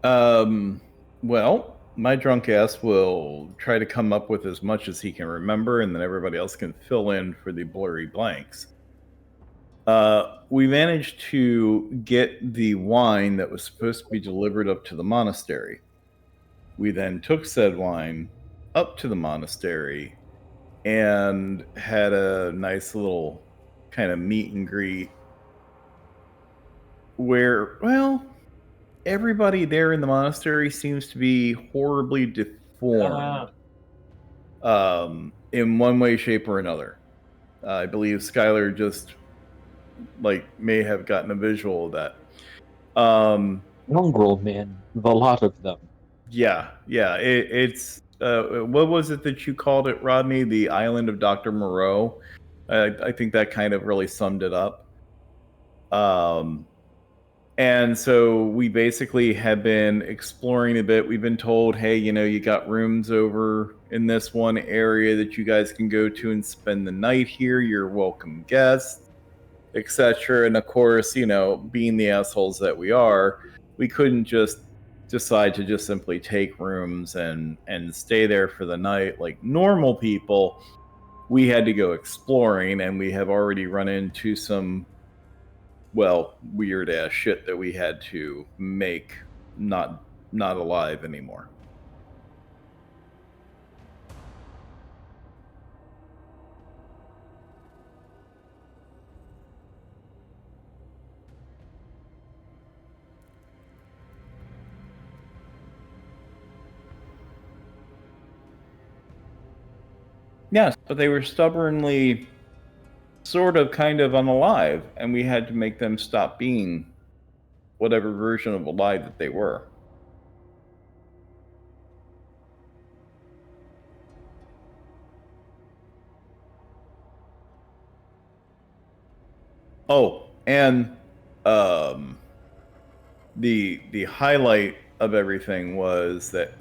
Um, well, my drunk ass will try to come up with as much as he can remember, and then everybody else can fill in for the blurry blanks. We managed to get the wine that was supposed to be delivered up to the monastery. We then took said wine up to the monastery and had a nice little kind of meet and greet where, well, everybody there in the monastery seems to be horribly deformed in one way, shape, or another. I believe Skylar just may have gotten a visual of that. Mongrel men, the lot of them. Yeah. It's what was it that you called it, Rodney? The Island of Dr. Moreau. I think that kind of really summed it up. And so we basically have been exploring a bit. We've been told, hey, you got rooms over in this one area that you guys can go to and spend the night here. You're welcome guests, etc. And of course, being the assholes that we are, we couldn't just decide to just simply take rooms and stay there for the night like normal people. We had to go exploring, and we have already run into some weird ass shit that we had to make not alive anymore. Yes, but they were stubbornly sort of kind of unalive, and we had to make them stop being whatever version of alive that they were. Oh, and the highlight of everything was that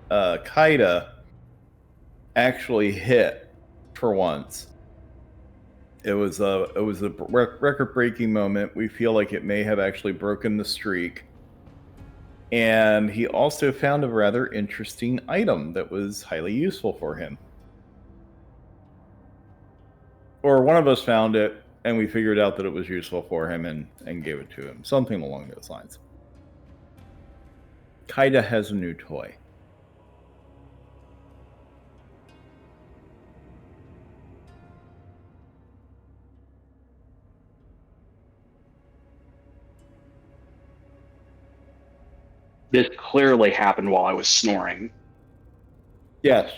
Kaida actually hit for once. It was a record-breaking moment. We feel like it may have actually broken the streak. And he also found a rather interesting item that was highly useful for him. Or one of us found it, and we figured out that it was useful for him and gave it to him. Something along those lines. Kaida has a new toy. This clearly happened while I was snoring. Yes.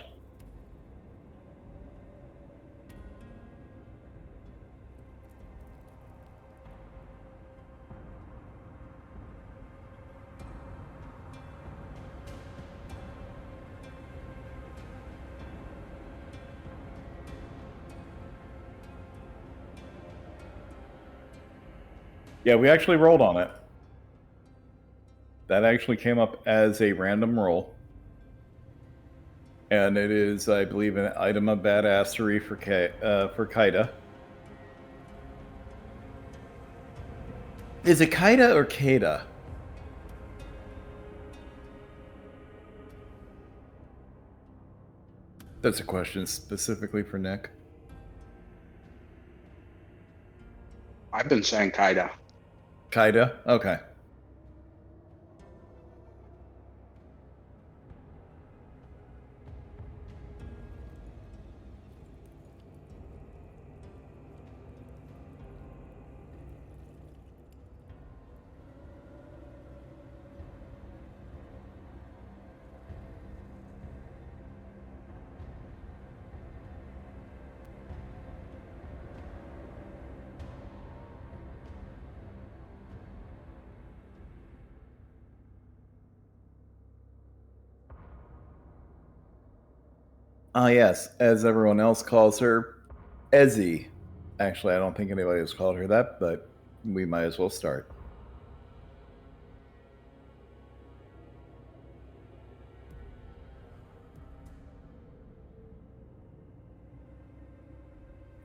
Yeah, we actually rolled on it. That actually came up as a random roll. And it is, I believe, an item of badassery for Kaida. Is it Kaida or Kada? That's a question specifically for Nick. I've been saying Kaida. Kaida? Okay. Ah, yes, as everyone else calls her, Ezzy. Actually, I don't think anybody has called her that, but we might as well start.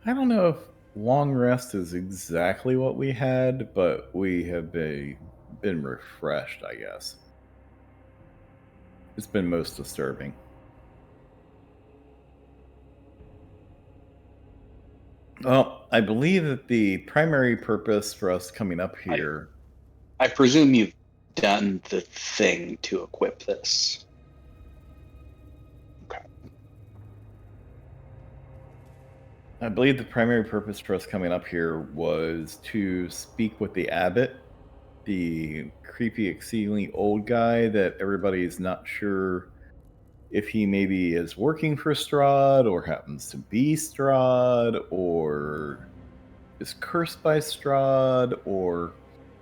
I don't know if long rest is exactly what we had, but we have been refreshed, I guess. it's been most disturbing. Well, I believe that the primary purpose for us coming up here. I presume you've done the thing to equip this. Okay. I believe the primary purpose for us coming up here was to speak with the abbot, the creepy, exceedingly old guy that everybody's not sure if he maybe is working for Strahd or happens to be Strahd or is cursed by Strahd or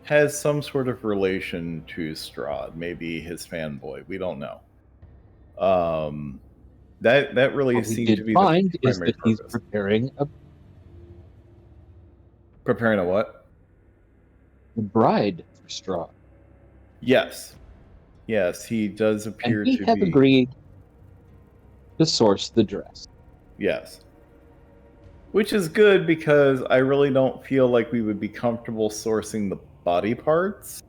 has some sort of relation to Strahd, maybe his fanboy. We don't know. That really What we seemed to did be the find is primary that he's purpose. preparing a Preparing a what? bride for Strahd. Yes. Yes, he does And appear we to have be. agreed to source the dress. Yes. Which is good because I really don't feel like we would be comfortable sourcing the body parts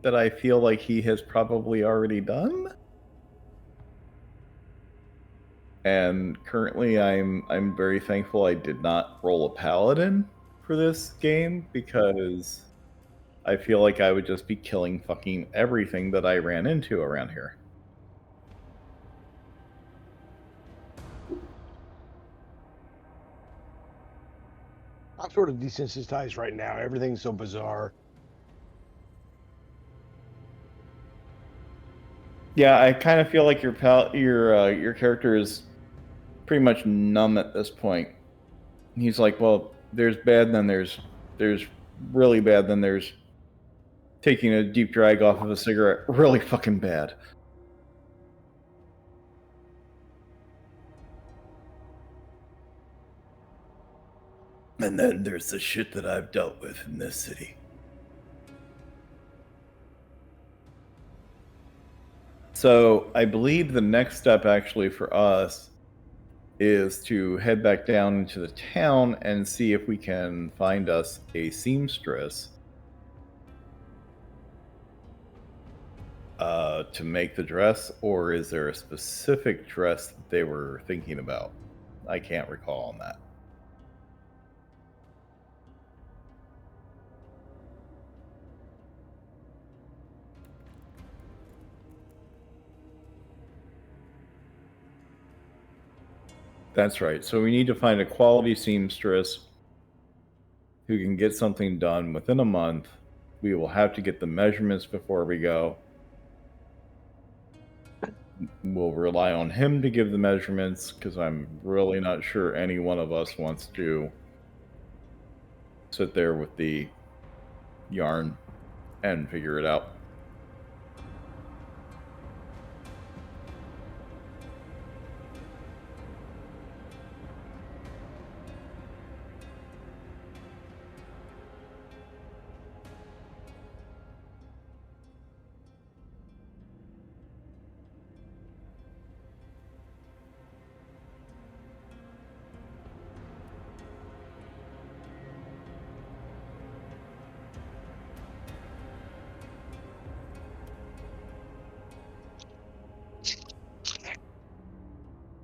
that I feel like he has probably already done. And currently I'm very thankful I did not roll a paladin for this game because I feel like I would just be killing fucking everything that I ran into around here. I'm sort of desensitized right now. Everything's so bizarre. Yeah, I kind of feel like your character is pretty much numb at this point. He's like, well, there's bad, then there's really bad, then there's taking a deep drag off of a cigarette, really fucking bad. And then there's the shit that I've dealt with in this city. So I believe the next step actually for us is to head back down into the town and see if we can find us a seamstress to make the dress, or is there a specific dress that they were thinking about? I can't recall on that. That's right. So we need to find a quality seamstress who can get something done within a month. We will have to get the measurements before we go. We'll rely on him to give the measurements because I'm really not sure any one of us wants to sit there with the yarn and figure it out.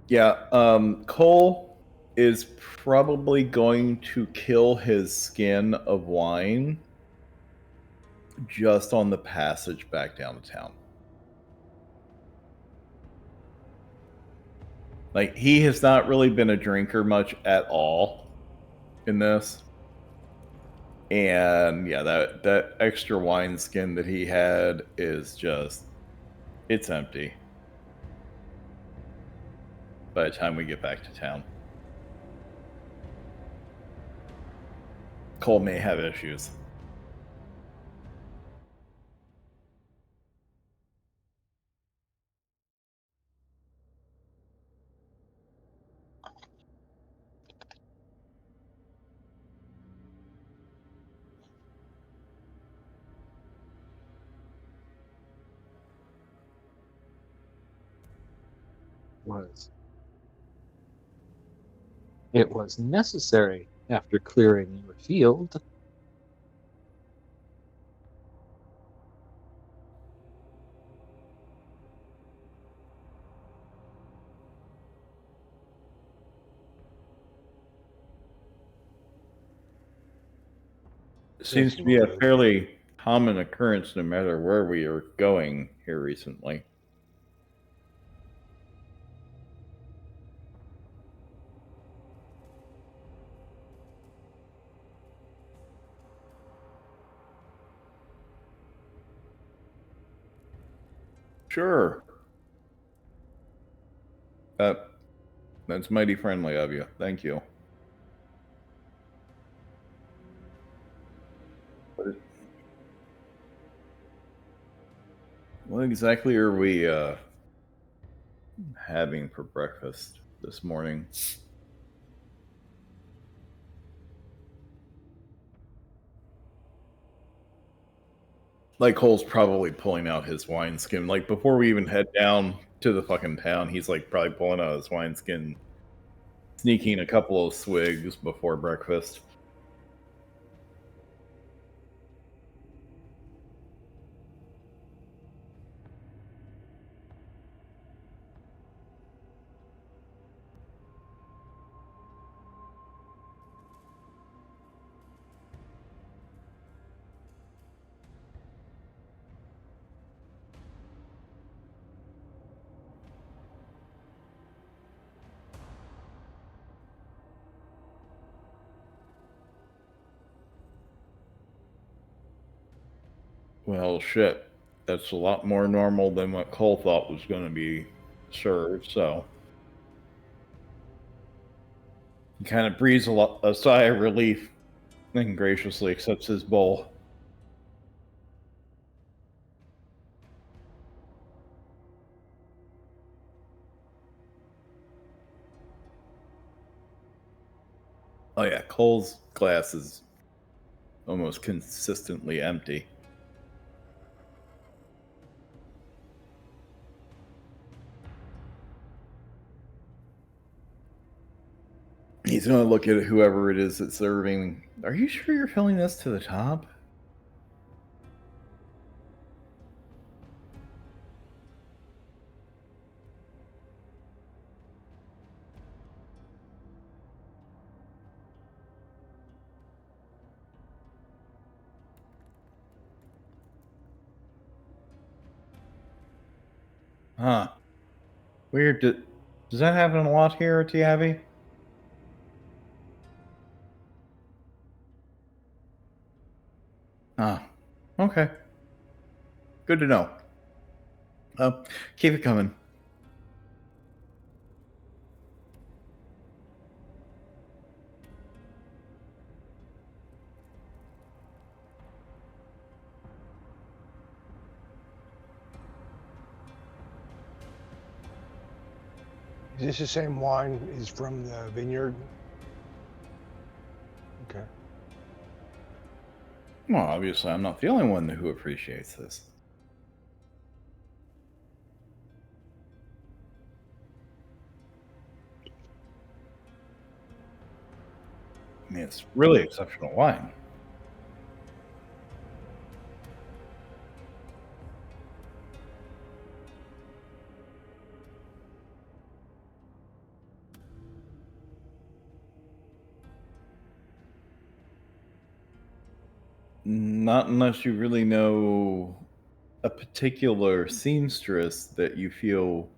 Yeah, Cole is probably going to kill his skin of wine just on the passage back down to town. Like, he has not really been a drinker much at all in this. And yeah, that extra wine skin that he had is just, it's empty by the time we get back to town. Cole may have issues. It was necessary after clearing your field. Seems to be a fairly common occurrence no matter where we are going here recently. Sure. That's mighty friendly of you. Thank you. What exactly are we having for breakfast this morning? Like Cole's probably pulling out his wineskin. Like before we even head down to the fucking town, he's like probably pulling out his wineskin, sneaking a couple of swigs before breakfast. Well, shit. That's a lot more normal than what Cole thought was going to be served, so. He kind of breathes a sigh of relief and graciously accepts his bowl. Oh yeah, Cole's glass is almost consistently empty. He's going to look at whoever it is that's serving. Are you sure you're filling this to the top? Huh. Weird. Does that happen a lot here at the Abbey? Ah, okay. Good to know. Keep it coming. Is this the same wine is from the vineyard? Okay. Well, obviously, I'm not the only one who appreciates this. I mean, it's really exceptional wine. Not unless you really know a particular seamstress that you feel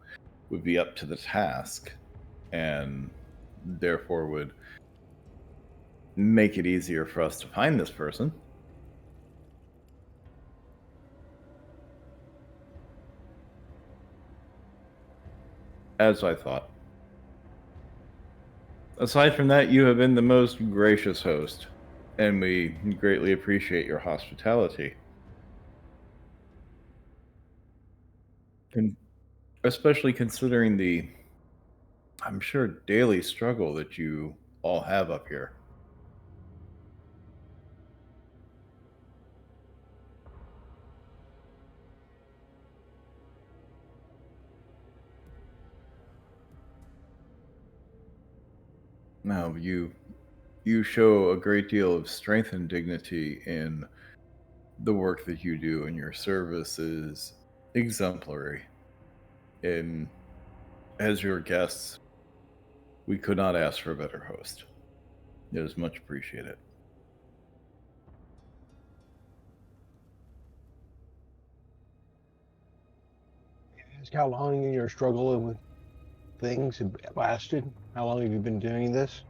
would be up to the task and therefore would make it easier for us to find this person. As I thought. Aside from that, you have been the most gracious host, and we greatly appreciate your hospitality. And especially considering the, I'm sure, daily struggle that you all have up here. Now, you show a great deal of strength and dignity in the work that you do, and your service is exemplary. And as your guests, we could not ask for a better host. It is much appreciated. ask how long your struggle with things have lasted? How long have you been doing this?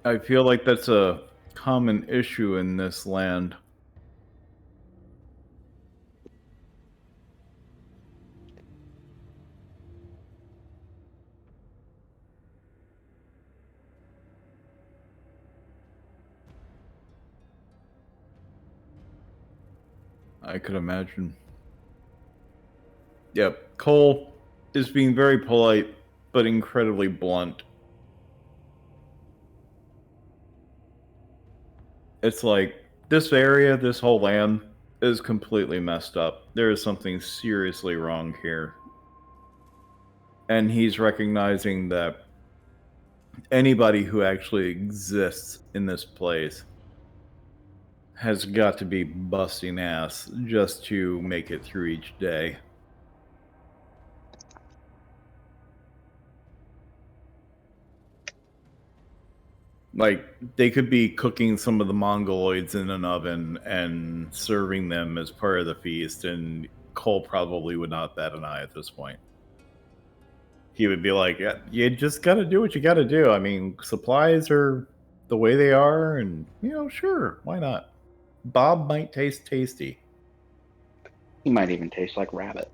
I feel like that's a common issue in this land. I could imagine. Yep, Cole is being very polite, but incredibly blunt. It's like, this area, this whole land, is completely messed up. There is something seriously wrong here. And he's recognizing that anybody who actually exists in this place has got to be busting ass just to make it through each day. Like, they could be cooking some of the mongoloids in an oven and serving them as part of the feast, and Cole probably would not bat an eye at this point. He would be like, yeah, you just got to do what you got to do. I mean, supplies are the way they are, and, sure, why not? Bob might taste tasty. He might even taste like rabbit.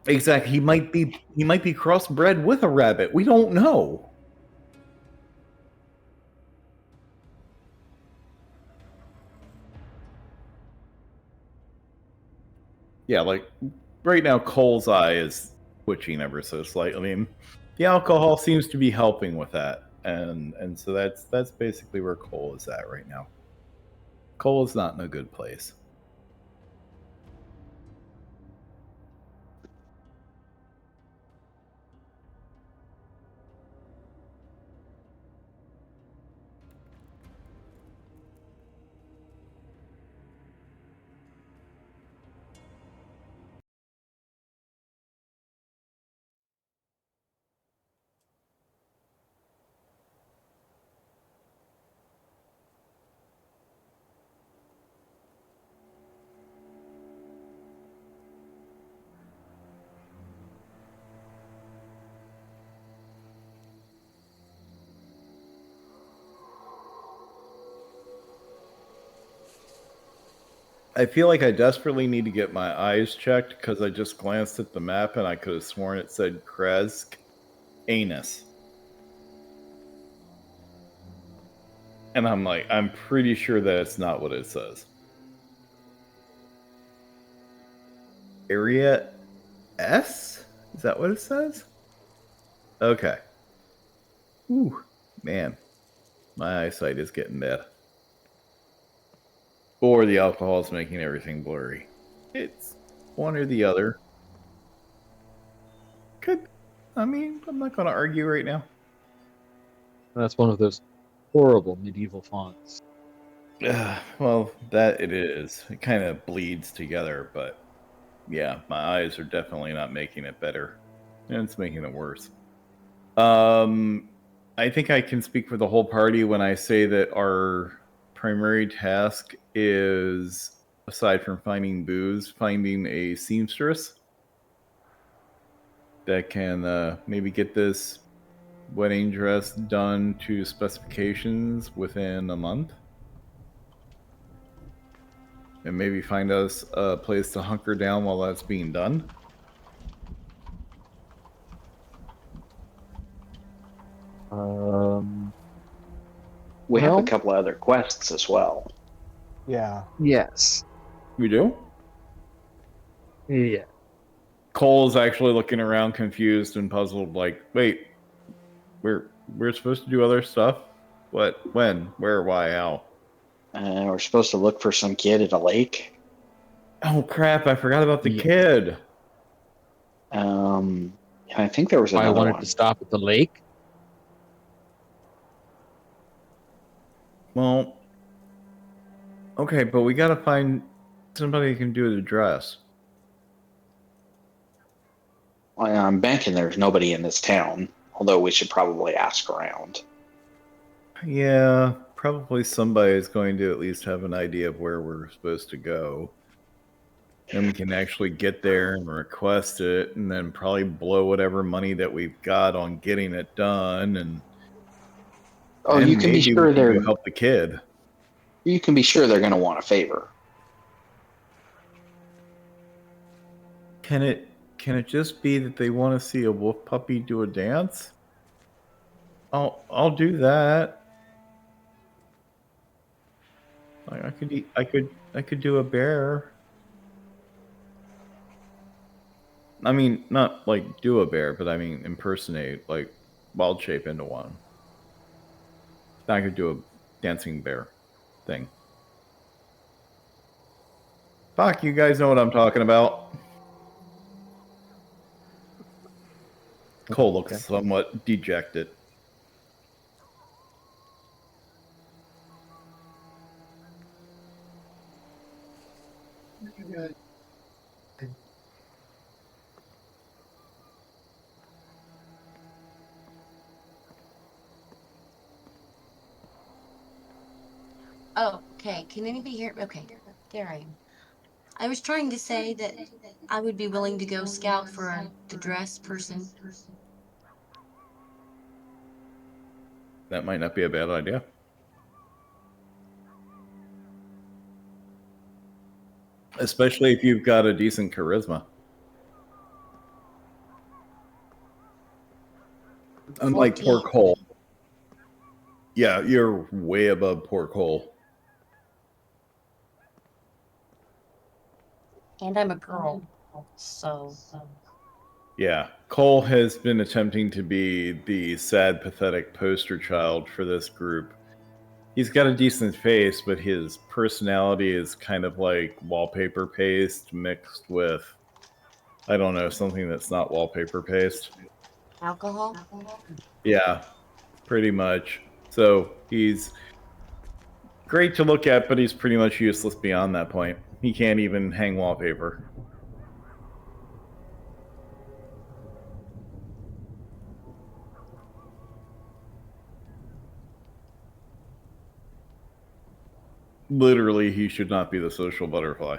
Exactly. He might be crossbred with a rabbit. We don't know. Yeah, like right now Cole's eye is twitching ever so slightly. I mean, the alcohol seems to be helping with that. And so that's basically where Cole is at right now. Cole is not in a good place. I feel like I desperately need to get my eyes checked because I just glanced at the map and I could have sworn it said Kresk anus. And I'm like, I'm pretty sure that it's not what it says. Area S? Is that what it says? Okay. Ooh, man. My eyesight is getting bad. Or the alcohol is making everything blurry. It's one or the other. I'm not going to argue right now. That's one of those horrible medieval fonts. Well, that it is. It kind of bleeds together, but yeah, my eyes are definitely not making it better. And it's making it worse. I think I can speak for the whole party when I say that our primary task is, aside from finding booze, finding a seamstress that can maybe get this wedding dress done to specifications within a month. And maybe find us a place to hunker down while that's being done. We have a Well- couple of other quests as well. Yeah. Yes. We do? Yeah. Cole's actually looking around confused and puzzled, like, wait, we're supposed to do other stuff? What? When? Where? Why? How? We're supposed to look for some kid at a lake. Oh crap, I forgot about the Yeah. kid. I think there was I another wanted one. to stop at the lake. Well, Okay, but we gotta find somebody who can do the dress. Well, I'm banking there's nobody in this town, although we should probably ask around. Yeah, probably somebody is going to at least have an idea of where we're supposed to go. Then we can actually get there and request it, and then probably blow whatever money that we've got on getting it done, and Oh, you can be maybe we sure can go help the kid. you can be sure they're going to want a favor. Can it just be that they want to see a wolf puppy do a dance? I'll do that. I could do a bear. I mean, not like do a bear, but I mean impersonate, like wild shape into one. I could do a dancing bear thing. Fuck, you guys know what I'm talking about. Cole looks Okay. somewhat dejected. Oh, okay. Can anybody hear? Okay, there I am. I was trying to say that I would be willing to go scout for the dress person. That might not be a bad idea. Especially if you've got a decent charisma. Unlike poor 14. Cole. Yeah, you're way above poor Cole. And I'm a girl, so Yeah, Cole has been attempting to be the sad, pathetic poster child for this group. He's got a decent face, but his personality is kind of like wallpaper paste mixed with, I don't know, something that's not wallpaper paste. alcohol. Yeah, pretty much. So he's great to look at, but he's pretty much useless beyond that point. He can't even hang wallpaper. Literally, he should not be the social butterfly.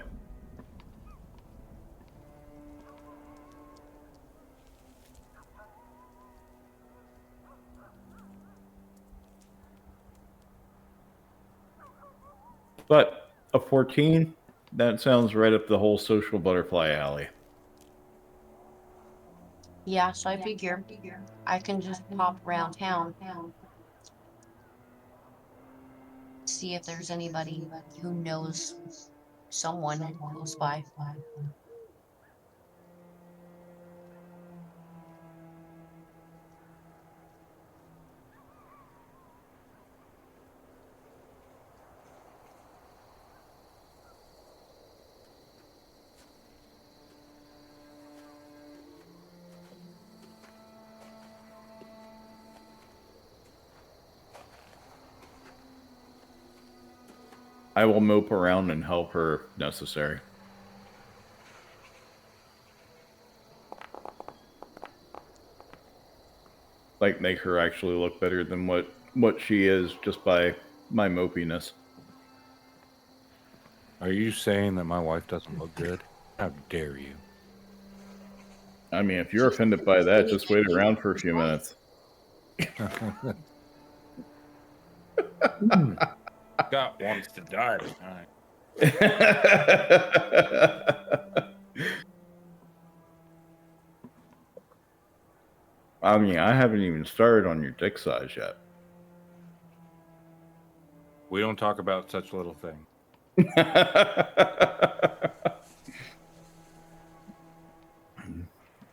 But a 14, that sounds right up the whole social butterfly alley. Yeah, so I figure I can just pop around town, see if there's anybody who knows someone close by. I will mope around and help her if necessary. Like make her actually look better than what she is just by my mopiness. Are you saying that my wife doesn't look good? How dare you? I mean, if you're offended by that, just wait around for a few minutes. Scott wants to die tonight. I mean, I haven't even started on your dick size yet. We don't talk about such little things.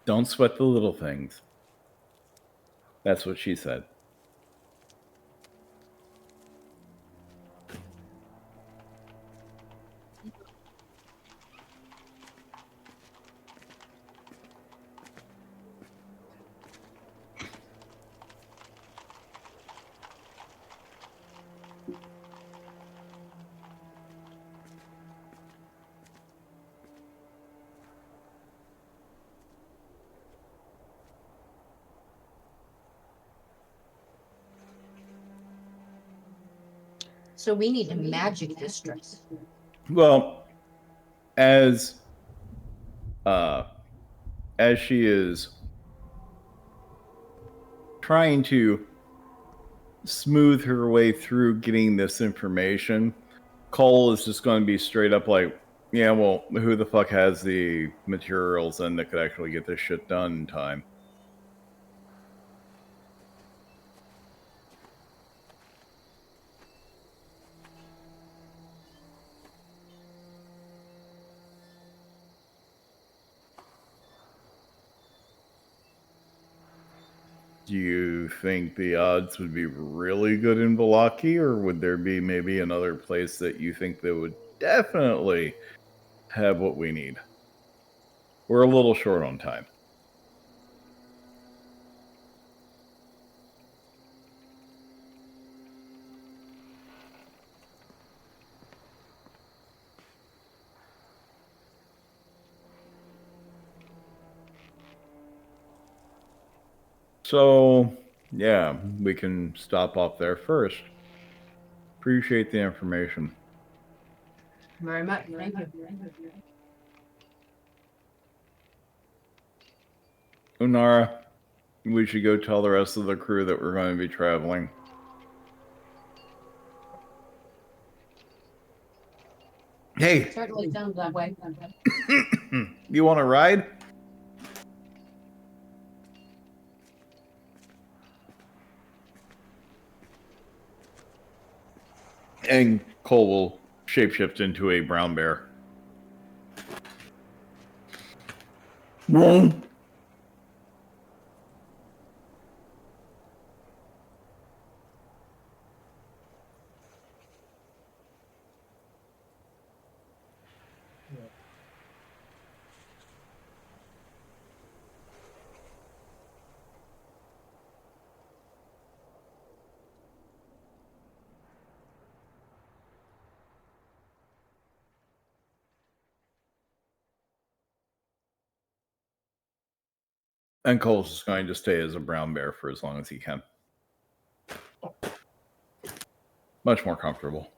Don't sweat the little things. That's what she said. So we need to magic this dress. Well, as uh, as she is trying to smooth her way through getting this information, Cole is just going to be straight up like, yeah, well, who the fuck has the materials and that could actually get this shit done in time? Do you think the odds would be really good in Valaki, or would there be maybe another place that you think that would definitely have what we need? We're a little short on time. So, yeah, we can stop off there first. Appreciate the information. Very much. Thank you. Unara, we should go tell the rest of the crew that we're going to be traveling. Hey, Certainly sounds that way. you want to ride? And Cole will shapeshift into a brown bear. Whoa. And Cole's just going to stay as a brown bear for as long as he can. Much more comfortable.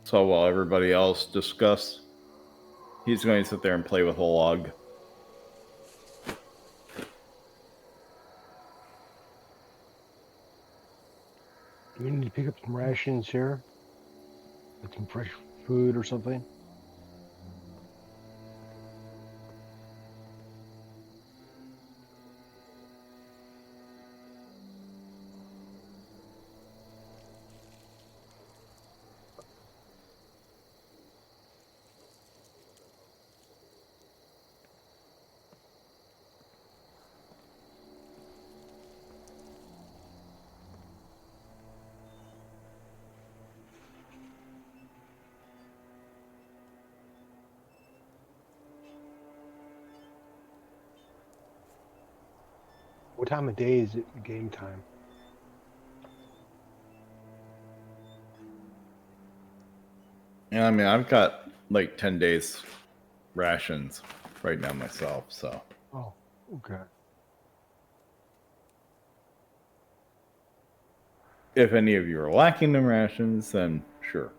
So while everybody else discuss, he's going to sit there and play with a log. Do we need to pick up some rations here? Like some fresh food or something? What time of day is it game time? Yeah, I mean, I've got like 10 days rations right now myself, so. Oh, okay. If any of you are lacking in rations, then sure.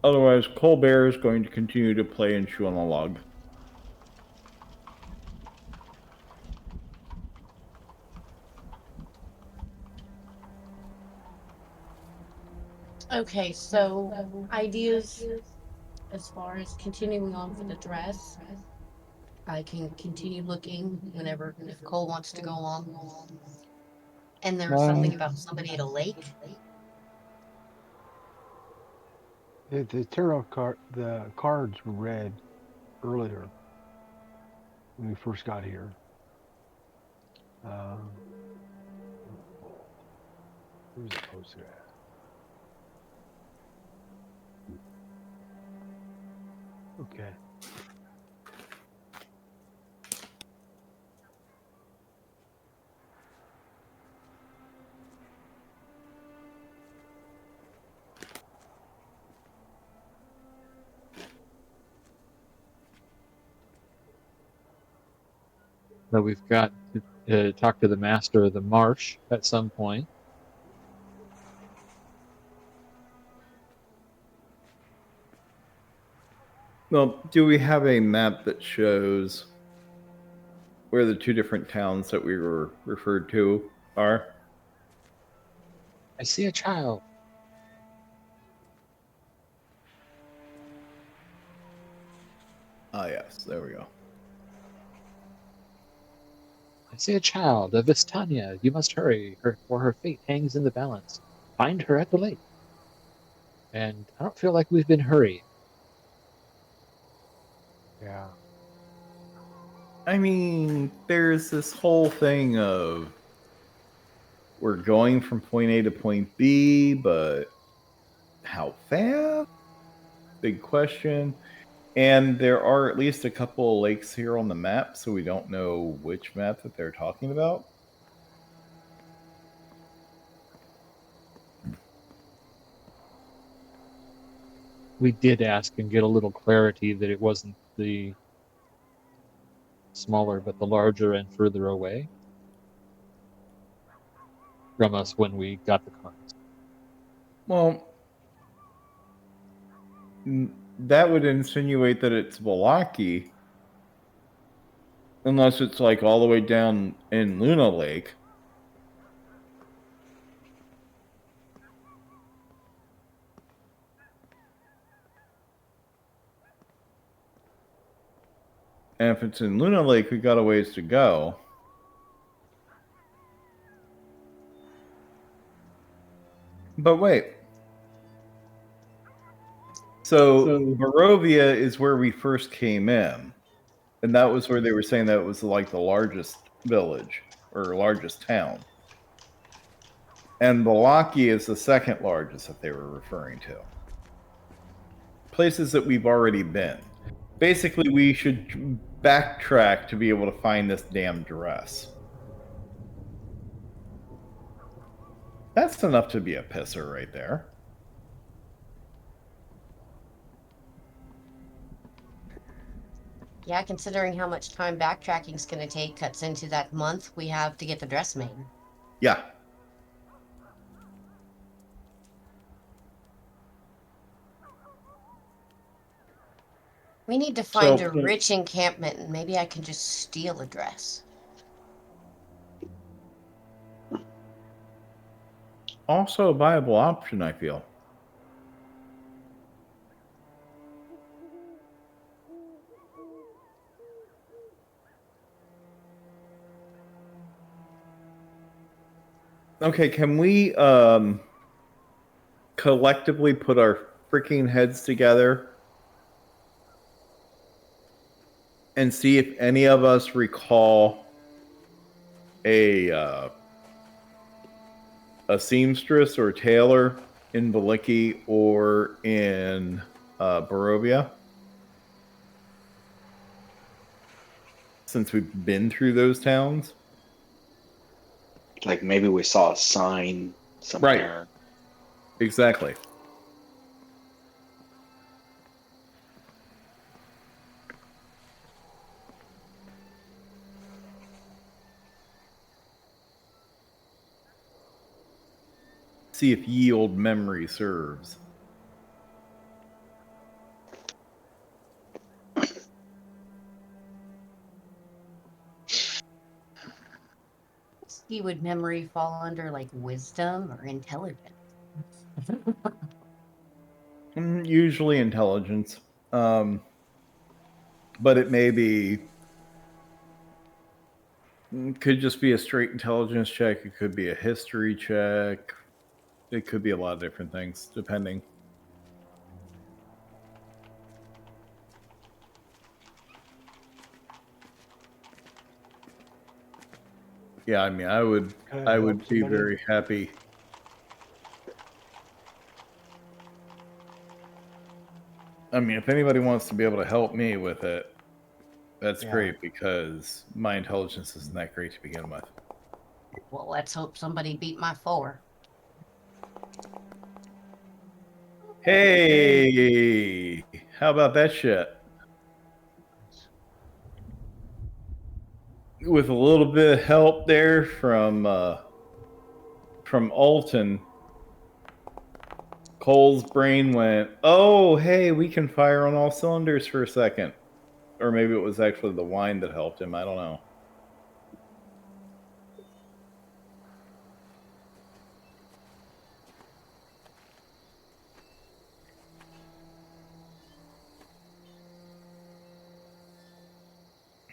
Otherwise, Colbert is going to continue to play and chew on the log. Okay, so ideas as far as continuing on for the dress. I can continue looking whenever if Cole wants to go along. And there was something about somebody at a lake. The tarot card, the cards were read earlier when we first got here. Where's it posted at? Okay. So we've got to talk to the master of the marsh at some point. Well, do we have a map that shows where the two different towns that we were referred to are? I see a child. Ah, yes, there we go. I see a child, a Vistania. You must hurry, for her fate hangs in the balance. Find her at the lake. And I don't feel like we've been hurrying. Yeah. I mean, there's this whole thing of we're going from point A to point B, but how fast? Big question. And there are at least a couple of lakes here on the map, so we don't know which map that they're talking about. We did ask and get a little clarity that it wasn't the smaller, but the larger and further away from us when we got the cards. Well, that would insinuate that it's Valaki, unless it's like all the way down in Luna Lake. And if it's in Luna Lake, we got a ways to go. But wait. So Barovia is where we first came in. And that was where they were saying that it was like the largest village or largest town. And Valaki is the second largest that they were referring to. Places that we've already been. Basically, we should backtrack to be able to find this damn dress. That's enough to be a pisser right there. Yeah, considering how much time backtracking is going to take, cuts into that month we have to get the dress made. Yeah. We need to find So- a rich encampment, and maybe I can just steal a dress. Also a viable option, I feel. Okay, can we collectively put our freaking heads together and see if any of us recall a seamstress or tailor in Valaki or in Barovia? Since we've been through those towns? Like maybe we saw a sign somewhere. Exactly. See if ye old memory serves. See, would memory fall under like wisdom or intelligence? Usually intelligence. But it may be. Could just be a straight intelligence check. It could be a history check. It could be a lot of different things, depending. Yeah, I mean, I would Can I be help somebody? very happy. I mean, if anybody wants to be able to help me with it, that's Yeah. great because my intelligence isn't that great to begin with. Well, let's hope somebody beat my 4. Hey, how about that shit? with a little bit of help there from Alton, Cole's brain went, "Oh, hey, we can fire on all cylinders for a second." Or maybe it was actually the wine that helped him. I don't know.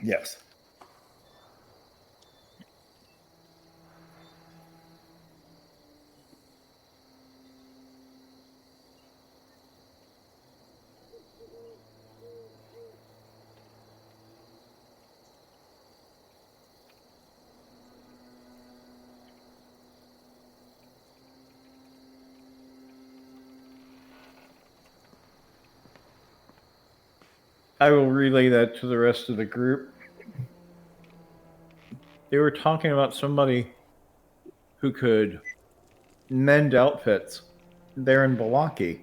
Yes. I will relay that to the rest of the group. They were talking about somebody who could mend outfits there in Balaki.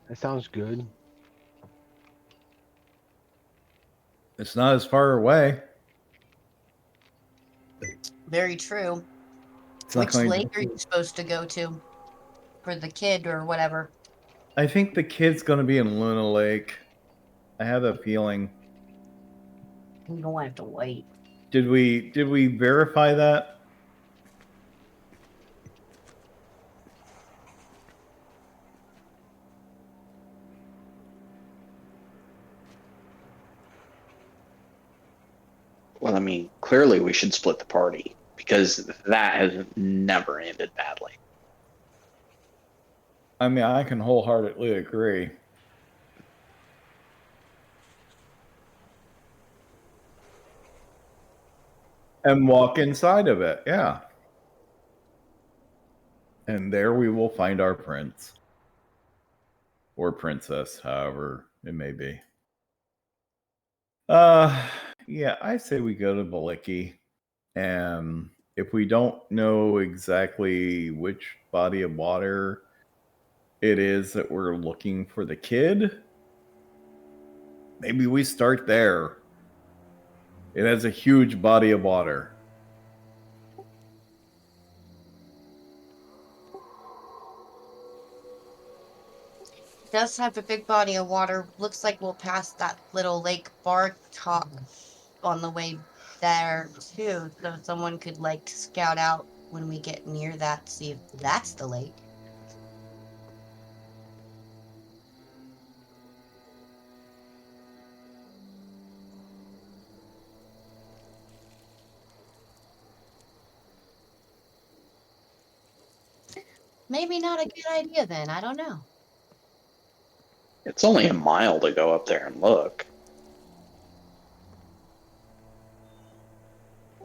That sounds good. It's not as far away. Very true. It's not Which going lake are to... you supposed to go to for the kid or whatever? I think the kid's going to be in Luna Lake. I have a feeling. You don't have to wait. Did we verify that? Well, I mean, clearly we should split the party because that has never ended badly. I mean, I can wholeheartedly agree. And walk inside of it, yeah. And there we will find our prince. Or princess, however it may be. Yeah, I say we go to Baliki. And if we don't know exactly which body of water it is that we're looking for the kid, maybe we start there. It has a huge body of water. It does have a big body of water. Looks like we'll pass that little lake bar talk on the way there too. So someone could like scout out when we get near that, see if that's the lake. Maybe not a good idea then. I don't know. It's only a mile to go up there and look.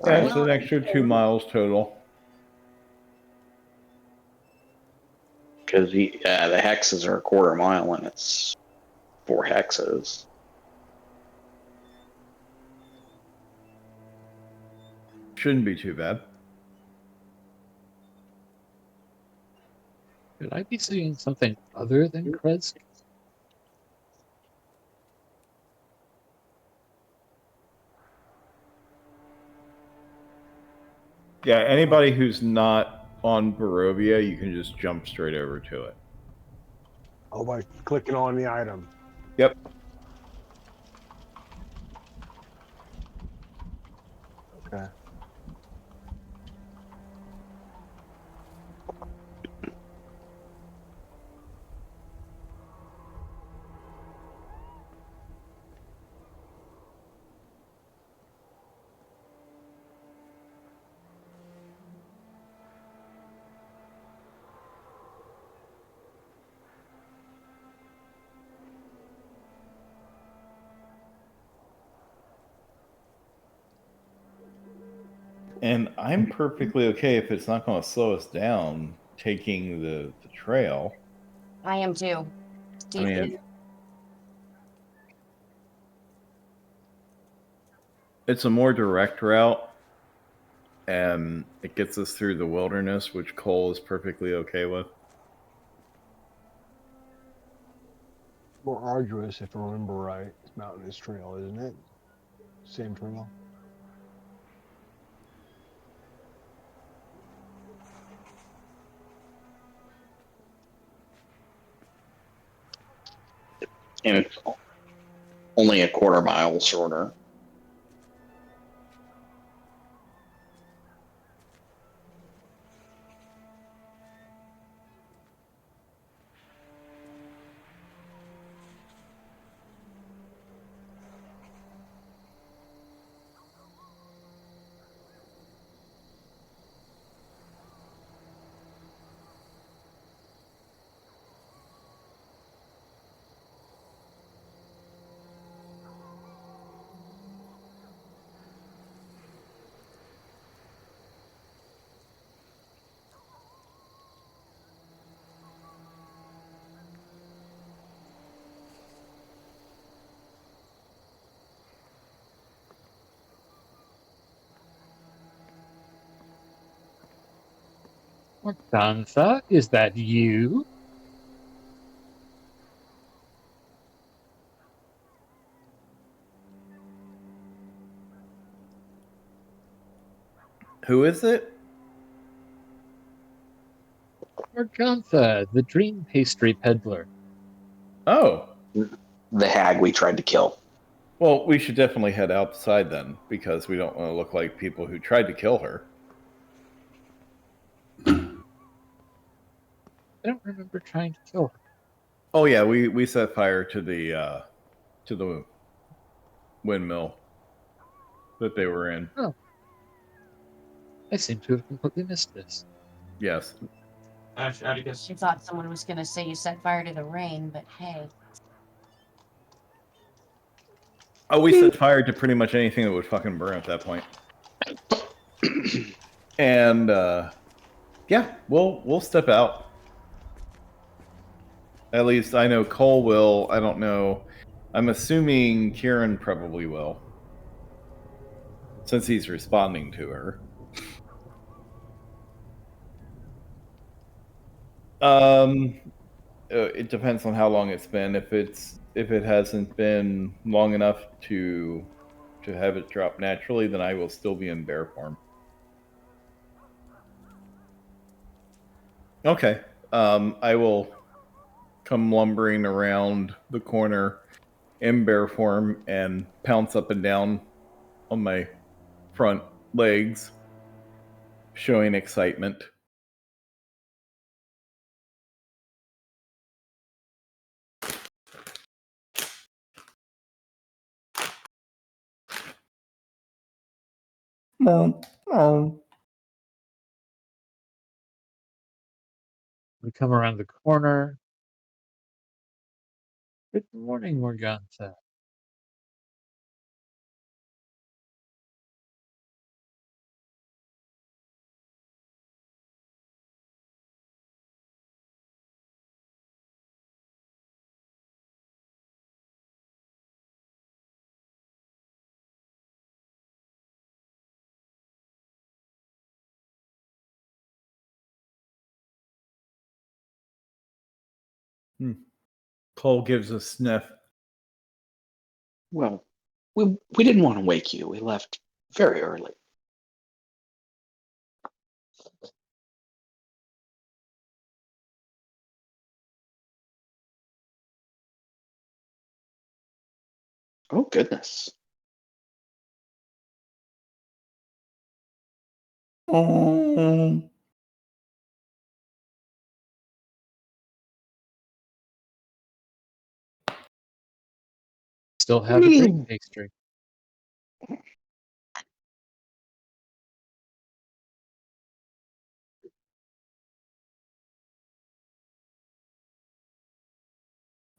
Yeah, it's Well, an extra 2 miles total. Because the hexes are a quarter mile and it's 4 hexes. Shouldn't be too bad. Could I be seeing something other than Kresk? Yeah, anybody who's not on Barovia, you can just jump straight over to it. Oh, by clicking on the item. Yep. Okay. And I'm perfectly okay if it's not going to slow us down taking the trail. I am too. I mean, it's a more direct route, and it gets us through the wilderness, which Cole is perfectly okay with. More arduous, if I remember right. It's Mountainous Trail, isn't it? Same trail. And it's only a quarter mile shorter. Morgantha, is that you? Who is it? Morgantha, the dream pastry peddler. Oh, The hag we tried to kill. well, we should definitely head outside then, because we don't want to look like people who tried to kill her. I don't remember trying to kill her. Oh yeah, we set fire to the windmill that they were in. Oh. I seem to have completely missed this. Yes. She thought someone was going to say you set fire to the rain, but hey. Oh, we set fire to pretty much anything that would fucking burn at that point. And yeah, we'll step out. At least I know Cole will. I don't know. I'm assuming Kieran probably will, since he's responding to her. It depends on how long it's been. If it hasn't been long enough to have it drop naturally, then I will still be in bear form. Okay. I will come lumbering around the corner in bear form and pounce up and down on my front legs, showing excitement. We come around the corner. Good morning, Morgantha. Cole gives a sniff. Well, we didn't want to wake you. We left very early. Oh, goodness. Still have a dream pastry.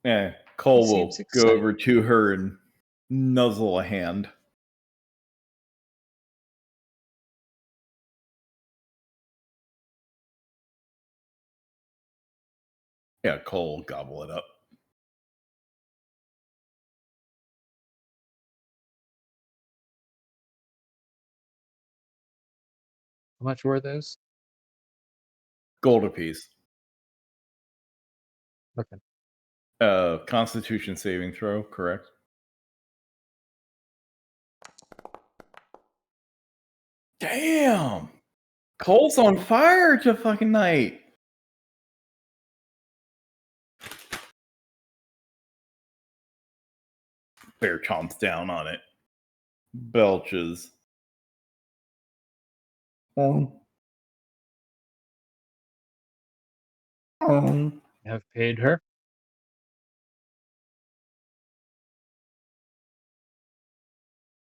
Yeah, Cole He seems will go excited. over to her and nuzzle a hand. Yeah, Cole will gobble it up. How much were those? Gold apiece. Okay. Constitution saving throw, correct? Damn. Cole's on fire to fucking night. Bear chomps down on it. Belches. Have paid her.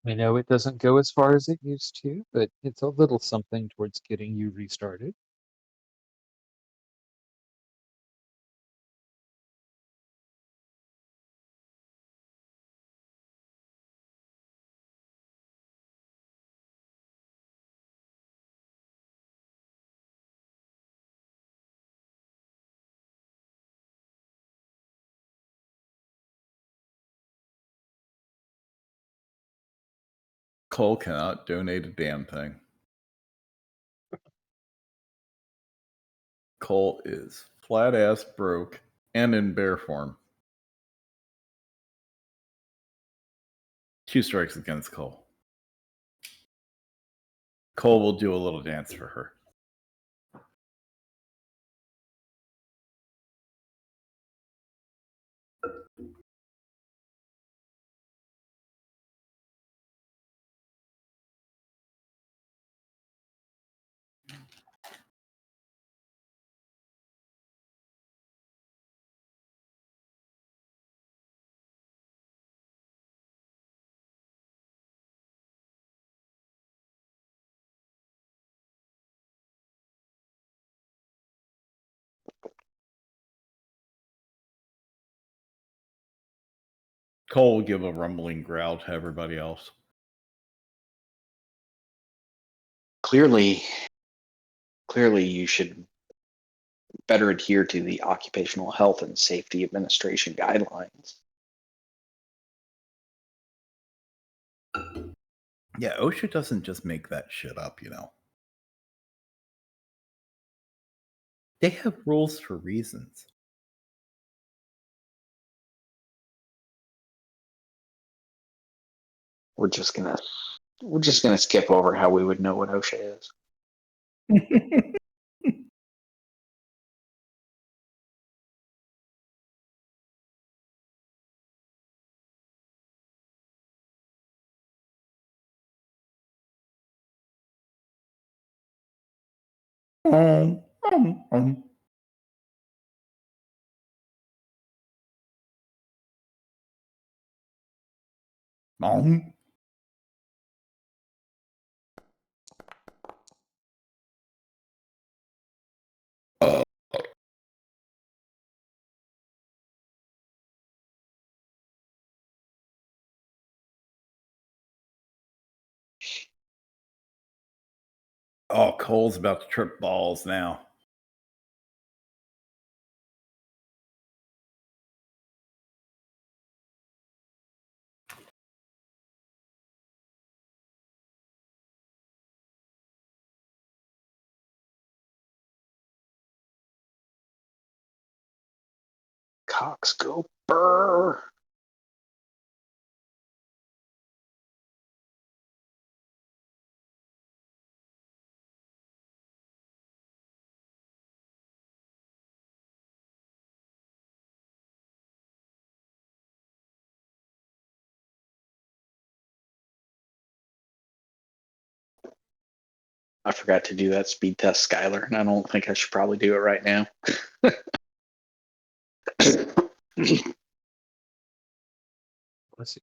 I know it doesn't go as far as it used to, but it's a little something towards getting you restarted. Cole cannot donate a damn thing. Cole is flat ass broke and in bear form. 2 strikes against Cole. Cole will do a little dance for her. Cole will give a rumbling growl to everybody else. Clearly, you should better adhere to the Occupational Health and Safety Administration guidelines. Yeah, OSHA doesn't just make that shit up, you know. They have rules for reasons. We're just gonna skip over how we would know what OSHA is. Oh, Cole's about to trip balls now. Cox go burr. I forgot to do that speed test, Skylar, and I don't think I should probably do it right now. Let's see.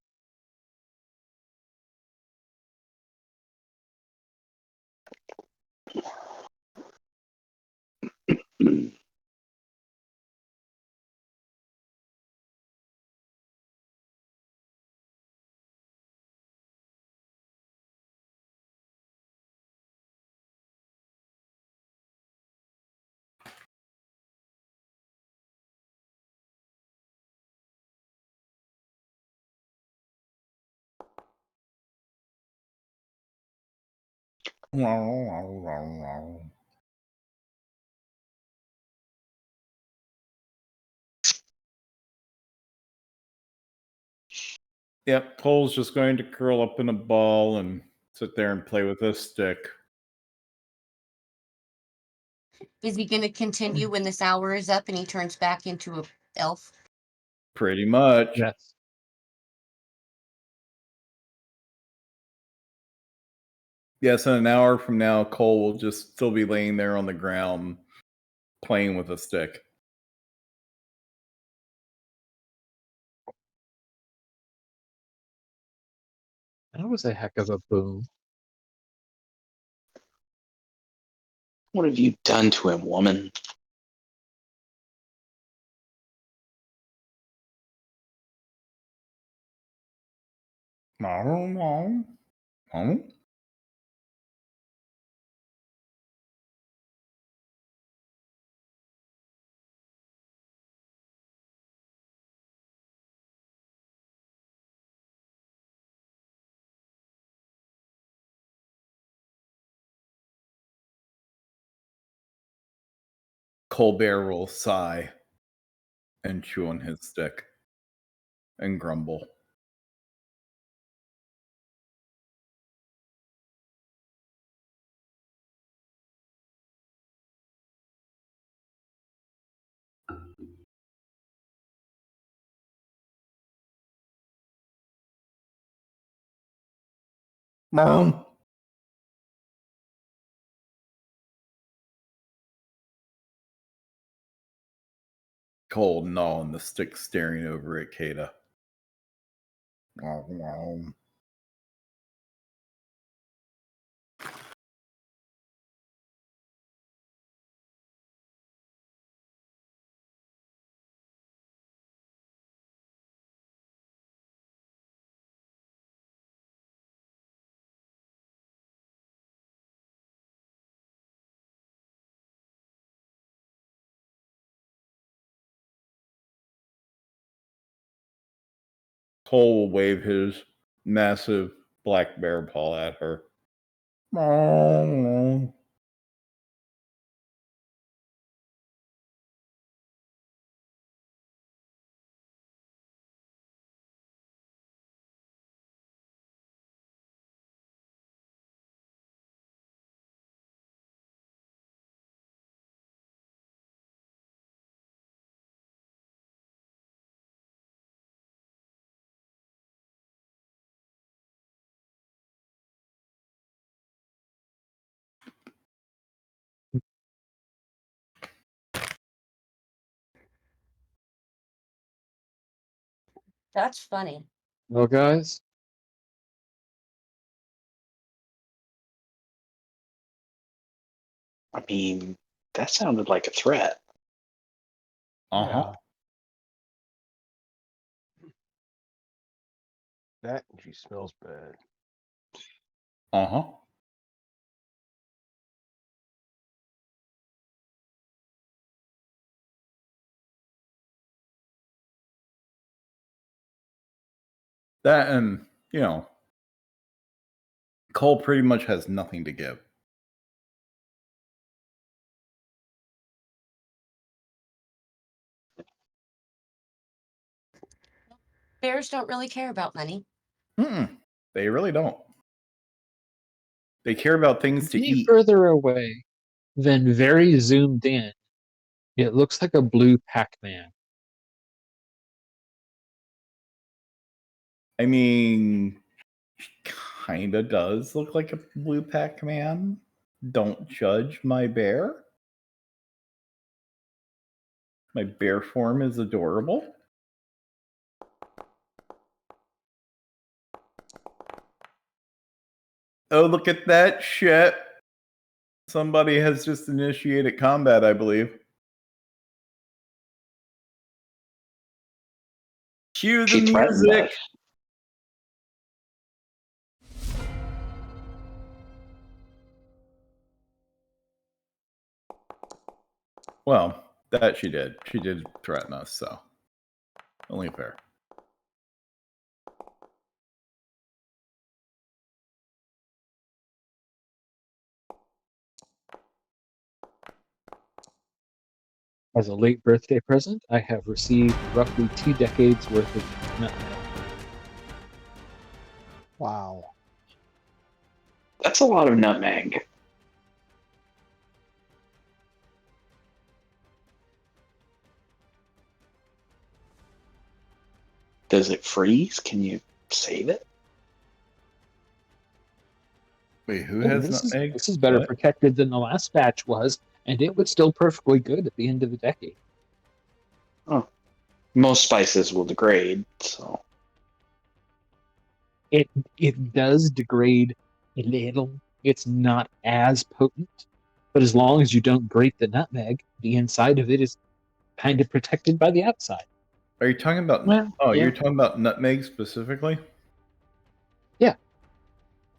Yep, Cole's just going to curl up in a ball and Sit there and play with this stick. Is he going to continue when this hour is up and he turns back into a elf? Pretty much. Yes. Yes, in an hour from now, Cole will just still be laying there on the ground playing with a stick. That was a heck of a boom. What have you done to him, woman? I don't know. Huh? Colbert will sigh and chew on his stick and grumble. Mom. Cole gnawing the stick, staring over at Kada. Cole will wave his massive black bear paw at her. That's funny. Well, guys, I mean, that sounded like a threat. Uh-huh. Yeah. That and she smells bad. Uh-huh. That and, Cole pretty much has nothing to give. Bears don't really care about money. They really don't. They care about things to any eat. further away than very zoomed in, it looks like a blue Pac-Man. I mean, kind of does look like a blue Pac-Man. Don't judge my bear. My bear form is adorable. Oh, look at that shit. Somebody has just initiated combat, I believe. Cue the She threatened music. us. Well, that she did. She did threaten us, so only fair. As a late birthday present, I have received roughly 2 decades worth of nutmeg. Wow. That's a lot of nutmeg. Does it freeze? Can you save it? Wait, who Oh, has nutmeg? this is better What? protected than the last batch was, and it was still perfectly good at the end of the decade. Oh, most spices will degrade, so It does degrade a little. It's not as potent, but as long as you don't grate the nutmeg, the inside of it is kind of protected by the outside. Are you talking about? well, Oh, yeah. you're talking about nutmeg specifically? Yeah.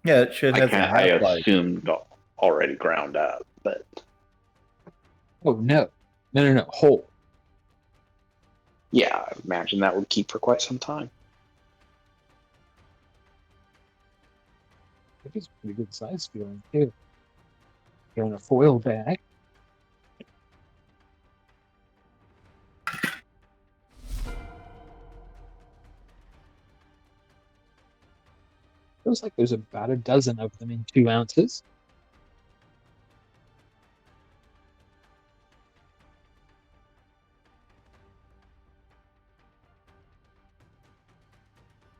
Yeah, that shit has a I half life. assumed already ground up, but Oh no, whole. yeah, I imagine that would keep for quite some time. It is pretty good size feeling too. In a foil bag. Feels like there's about a dozen of them in 2 ounces.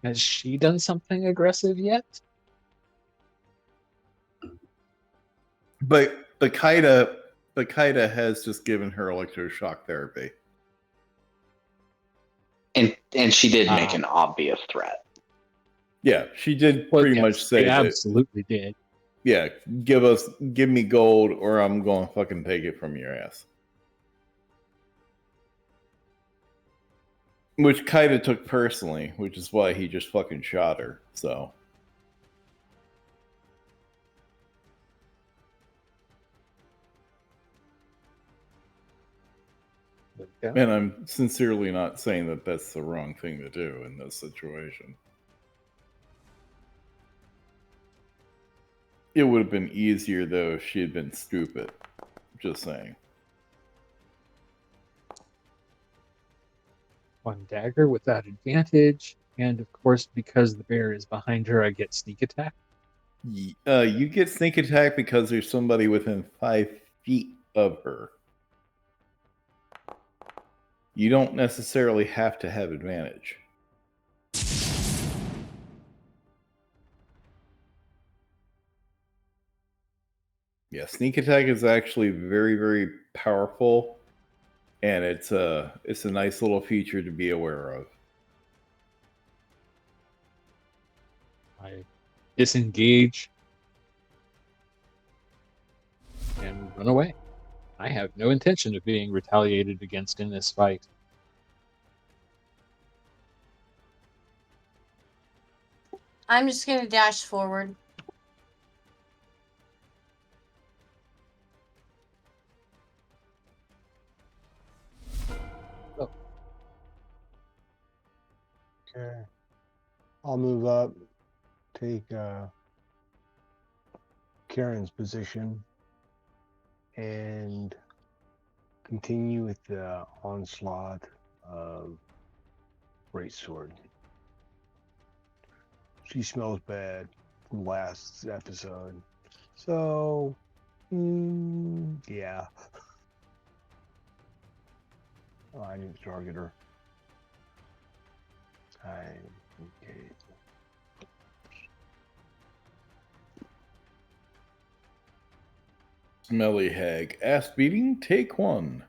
Has she done something aggressive yet? But Kaida has just given her electroshock therapy. And she did make an obvious threat. Yeah, she did Well, pretty yes, much say they that. absolutely did. Yeah, give me gold, or I'm going to fucking take it from your ass. Which Kaida took personally, which is why he just fucking shot her. So. Yeah. And I'm sincerely not saying that that's the wrong thing to do in this situation. It would have been easier, though, if she had been stupid. Just saying. One dagger without advantage, and of course, because the bear is behind her, I get sneak attack. You get sneak attack because there's somebody within 5 feet of her. You don't necessarily have to have advantage. Yeah, sneak attack is actually very, very powerful, and it's a nice little feature to be aware of. I disengage and run away. I have no intention of being retaliated against in this fight. I'm just gonna dash forward. Okay. I'll move up, take Karen's position, and continue with the onslaught of Greatsword. She smells bad from last episode. So, yeah. Oh, I didn't target her. Okay. Smelly hag. Ass beating, take 1.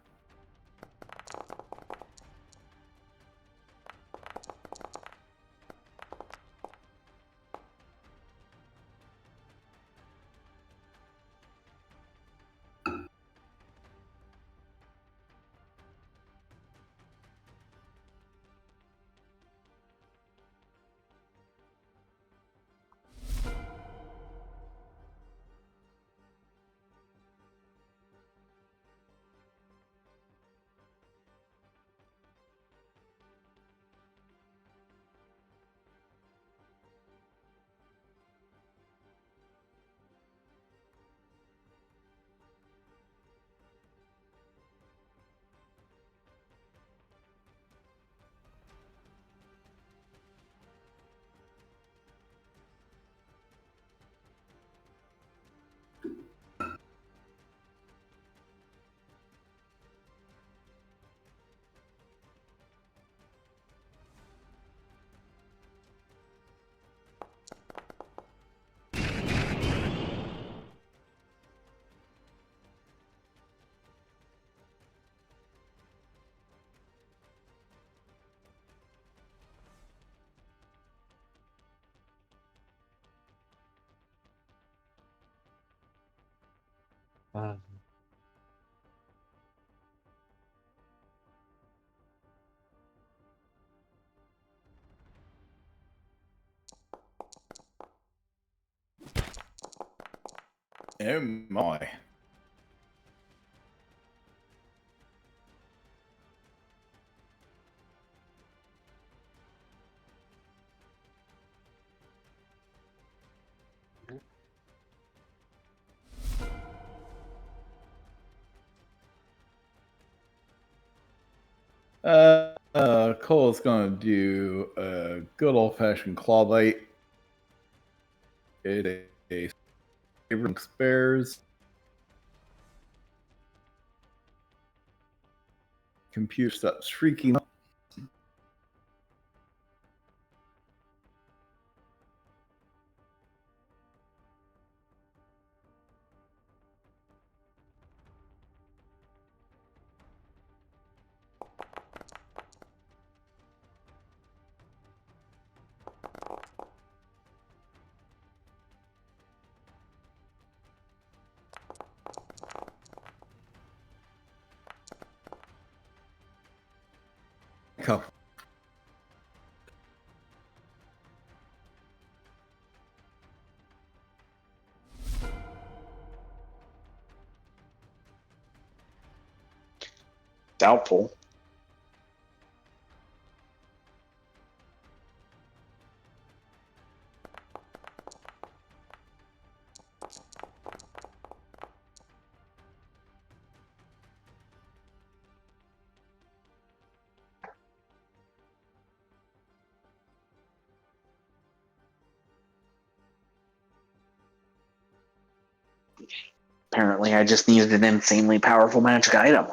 Uh, Oh my. Cole's gonna do a good old fashioned claw bite. It a favorite spares. Computer stops shrieking. Come. Doubtful. Apparently, I just needed an insanely powerful magic item.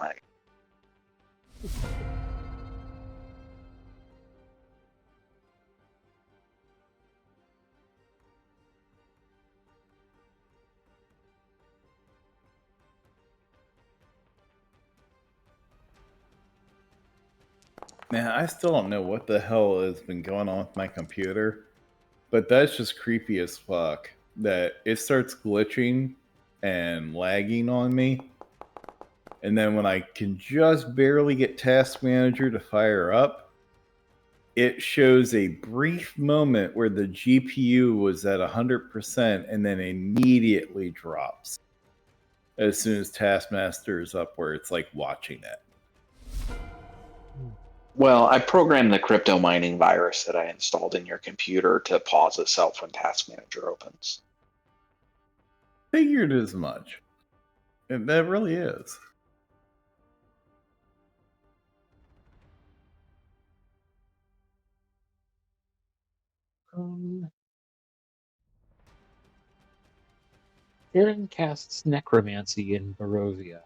Man, I still don't know what the hell has been going on with my computer, but that's just creepy as fuck. That it starts glitching and lagging on me. And then when I can just barely get Task Manager to fire up, it shows a brief moment where the GPU was at 100% and then immediately drops as soon as Taskmaster is up, where it's like watching it. Well, I programmed the crypto mining virus that I installed in your computer to pause itself when Task Manager opens. Figured as much. And that really is. Aaron casts necromancy in Barovia.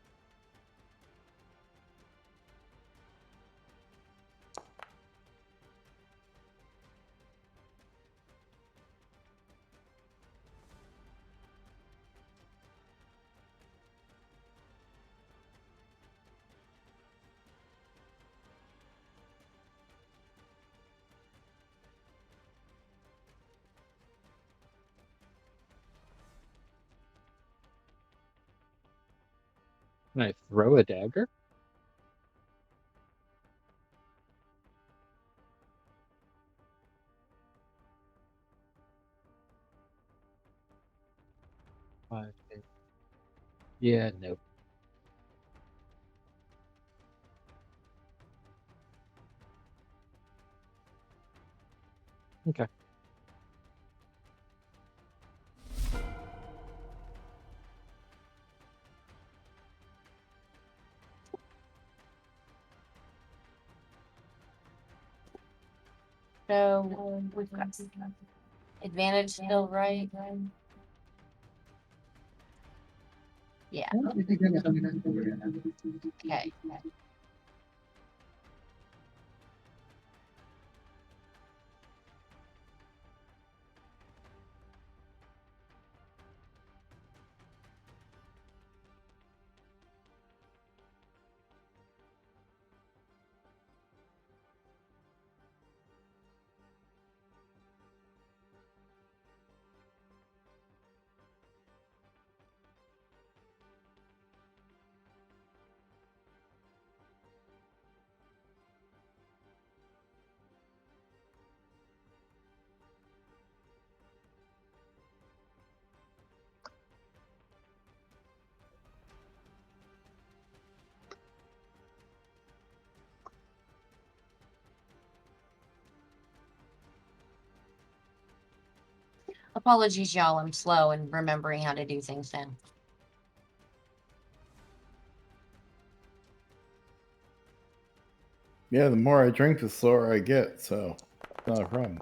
Can I throw a dagger? Five, eight. Yeah, no. Okay. So we've got advantage still, right? Yeah. Okay. Apologies, y'all. I'm slow in remembering how to do things now. Yeah, the more I drink, the slower I get, so it's not a problem.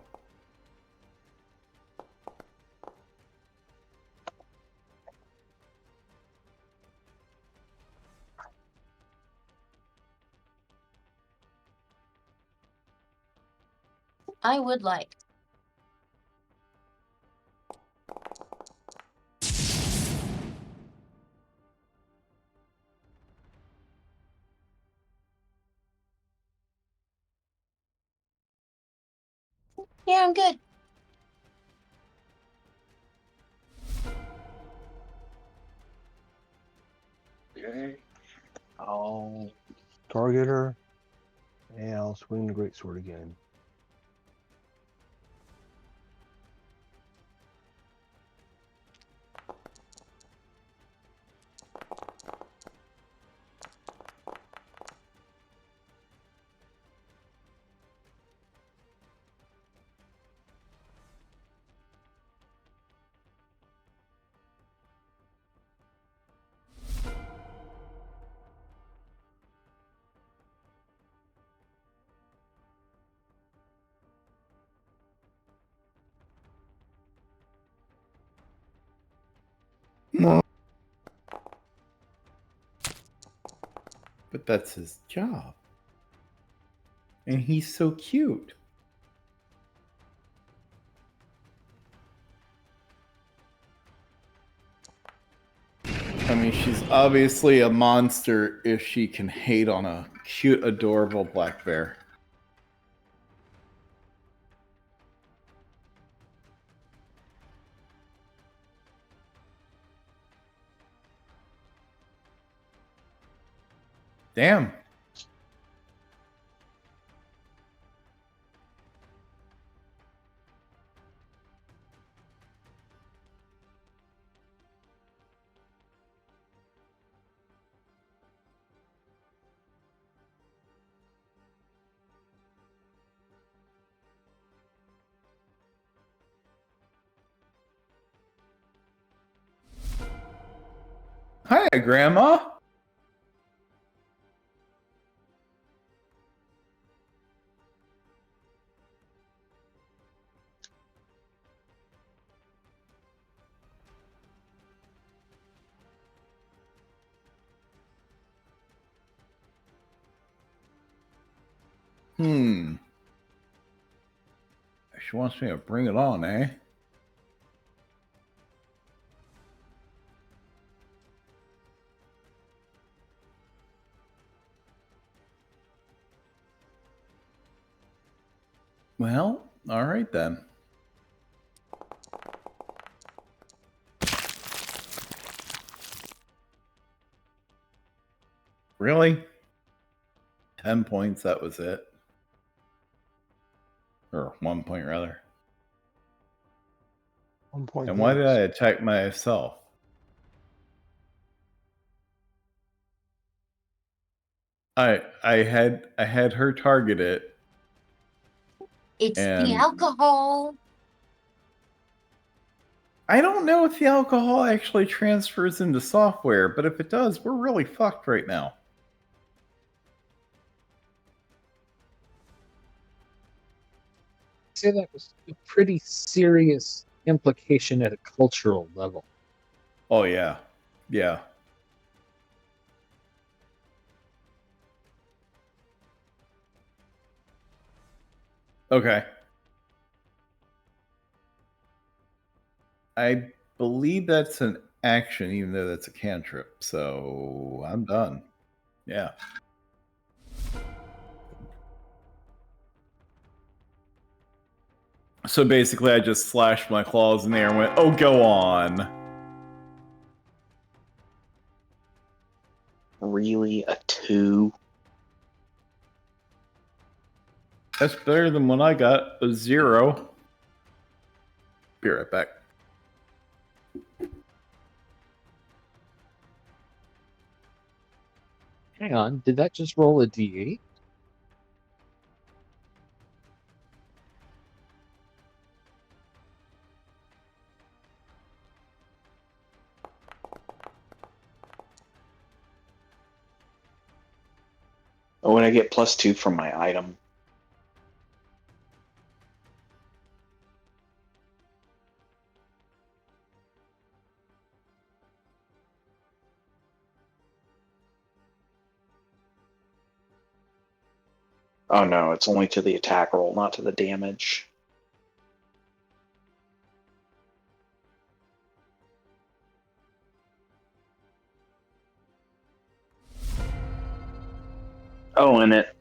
I would like. Yeah, I'm good. Okay. I'll target her, and I'll swing the greatsword again. But that's his job. And he's so cute. I mean, she's obviously a monster if she can hate on a cute, adorable black bear. Damn. Hi, Grandma. She wants me to bring it on, eh? Well, all right then. Really? 10 points, that was it. Or 1 point, rather. 1 point. And why did I attack myself? I had her target it. It's the And alcohol. I don't know if the alcohol actually transfers into software, but if it does, we're really fucked right now. Say that was a pretty serious implication at a cultural level. Oh, yeah. Yeah. Okay. I believe that's an action, even though that's a cantrip. So I'm done. Yeah. So basically, I just slashed my claws in the air and went, oh, go on. Really? A 2? That's better than when I got a 0. Be right back. Hang on, did that just roll a d8? Oh, would I get +2 from my item? Oh no, it's only to the attack roll, not to the damage. Oh, and it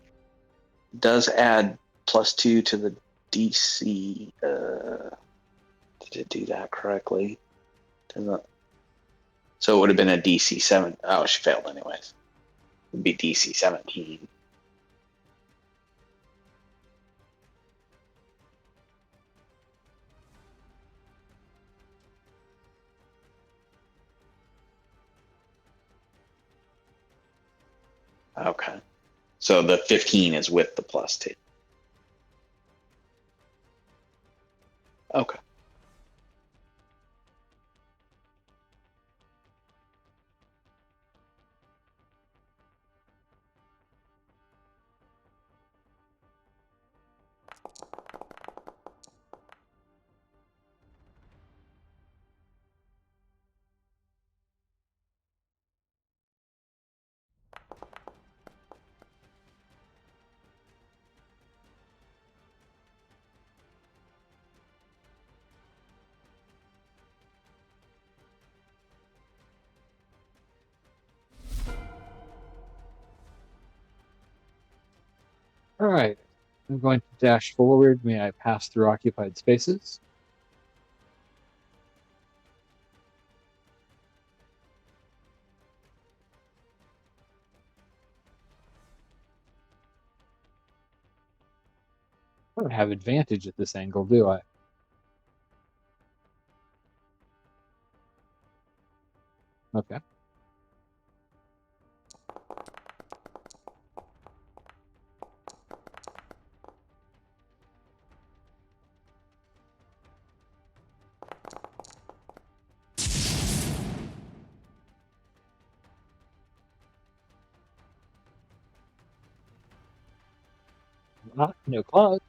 does add +2 to the DC. Did it do that correctly? Doesn't. So it would have been a DC 7. Oh, she failed anyways. It would be DC 17. Okay. So the 15 is with the +2. Okay. All right. I'm going to dash forward. May I pass through occupied spaces? I don't have advantage at this angle, do I? Okay. No claws.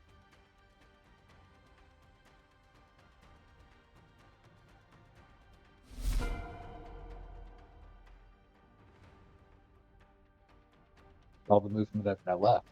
All the movement that I left.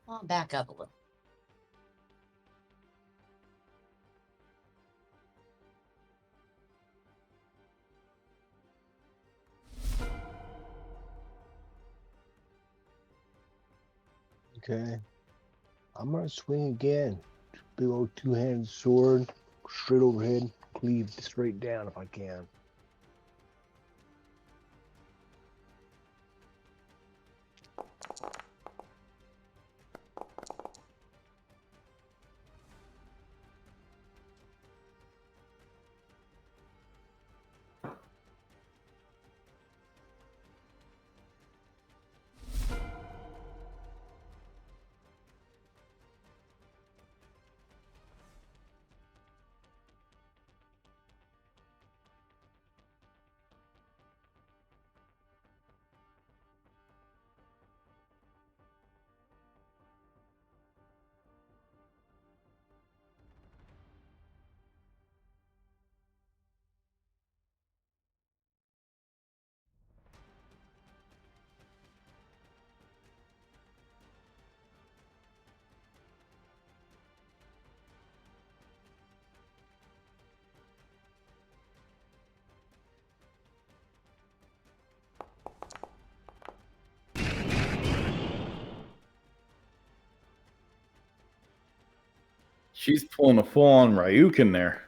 I'll back up a little. Okay. I'm gonna swing again. Big old two-handed sword, straight overhead, cleave straight down if I can. She's pulling a full-on Ryukin there.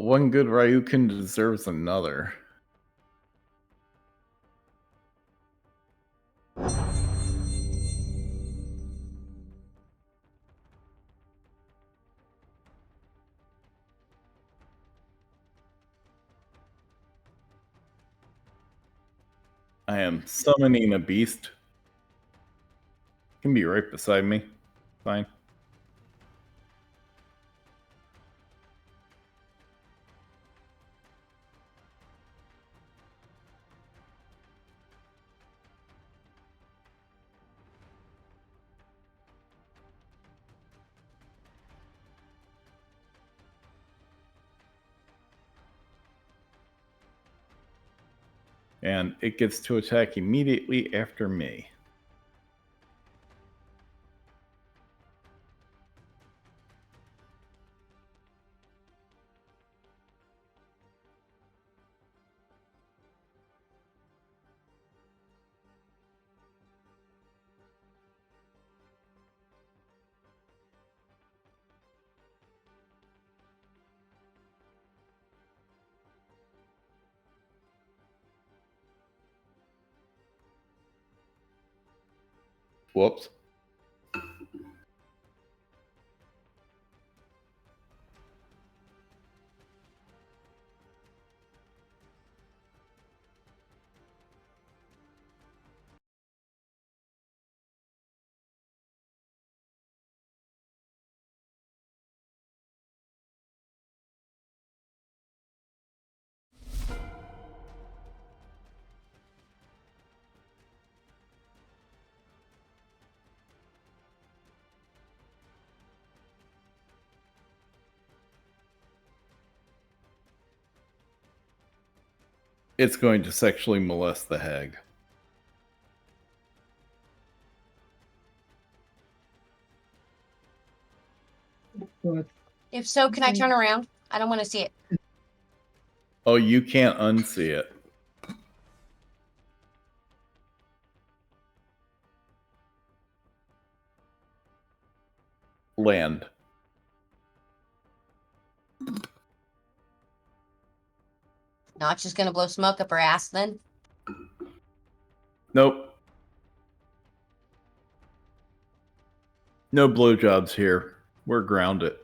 One good Ryukin deserves another. I am summoning a beast. Can be right beside me. Fine. And it gets to attack immediately after me. Whoops. It's going to sexually molest the hag. If so, can I turn around? I don't want to see it. Oh, you can't unsee it. Land. Not just gonna blow smoke up her ass then. Nope. No blowjobs here. We're grounded.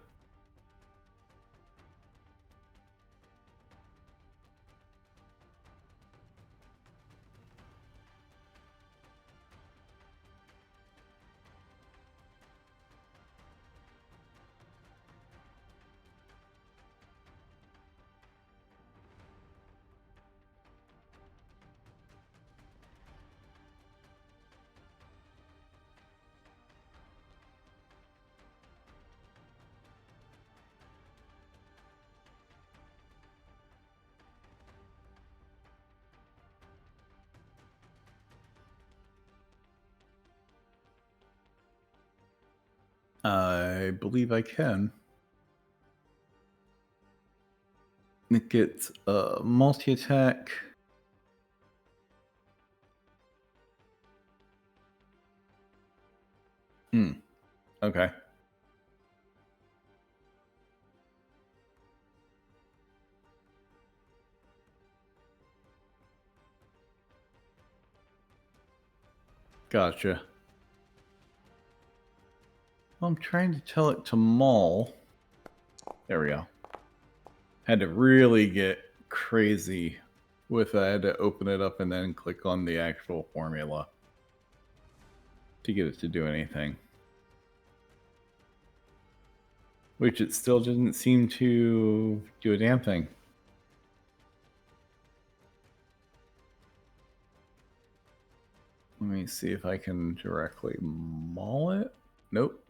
I believe I can. It gets a multi-attack. Okay. Gotcha. Well, I'm trying to tell it to maul. There we go. Had to really get crazy with that. I had to open it up and then click on the actual formula to get it to do anything. Which it still didn't seem to do a damn thing. Let me see if I can directly maul it. Nope.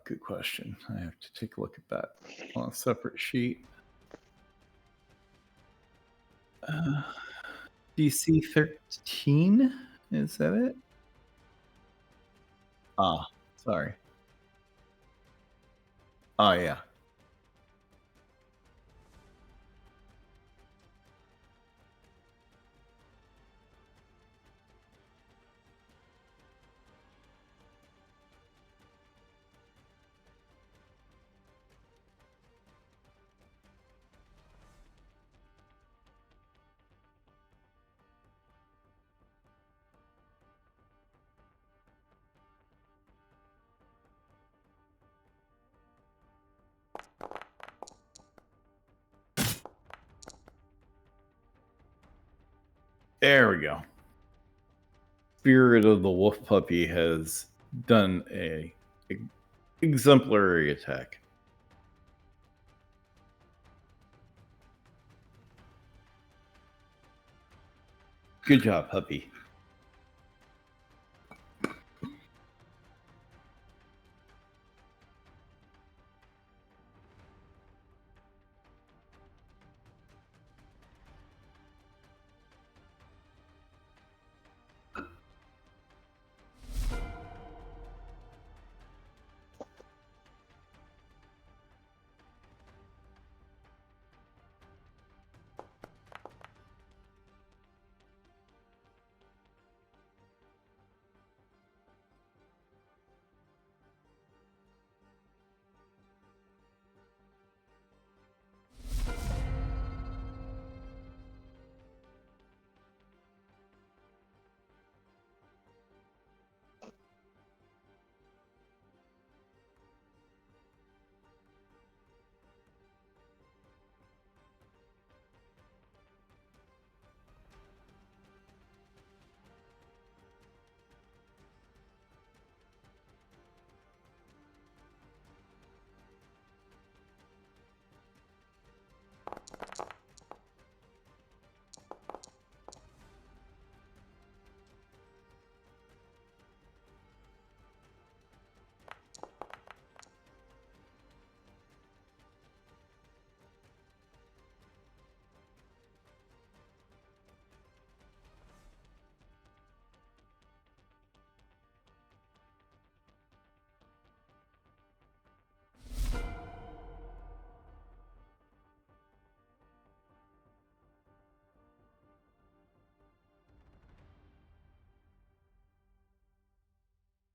Good question. I have to take a look at that on a separate sheet. DC 13? Is that it? Ah, sorry. Oh, yeah. There we go. Spirit of the wolf puppy has done a exemplary attack. Good job, puppy.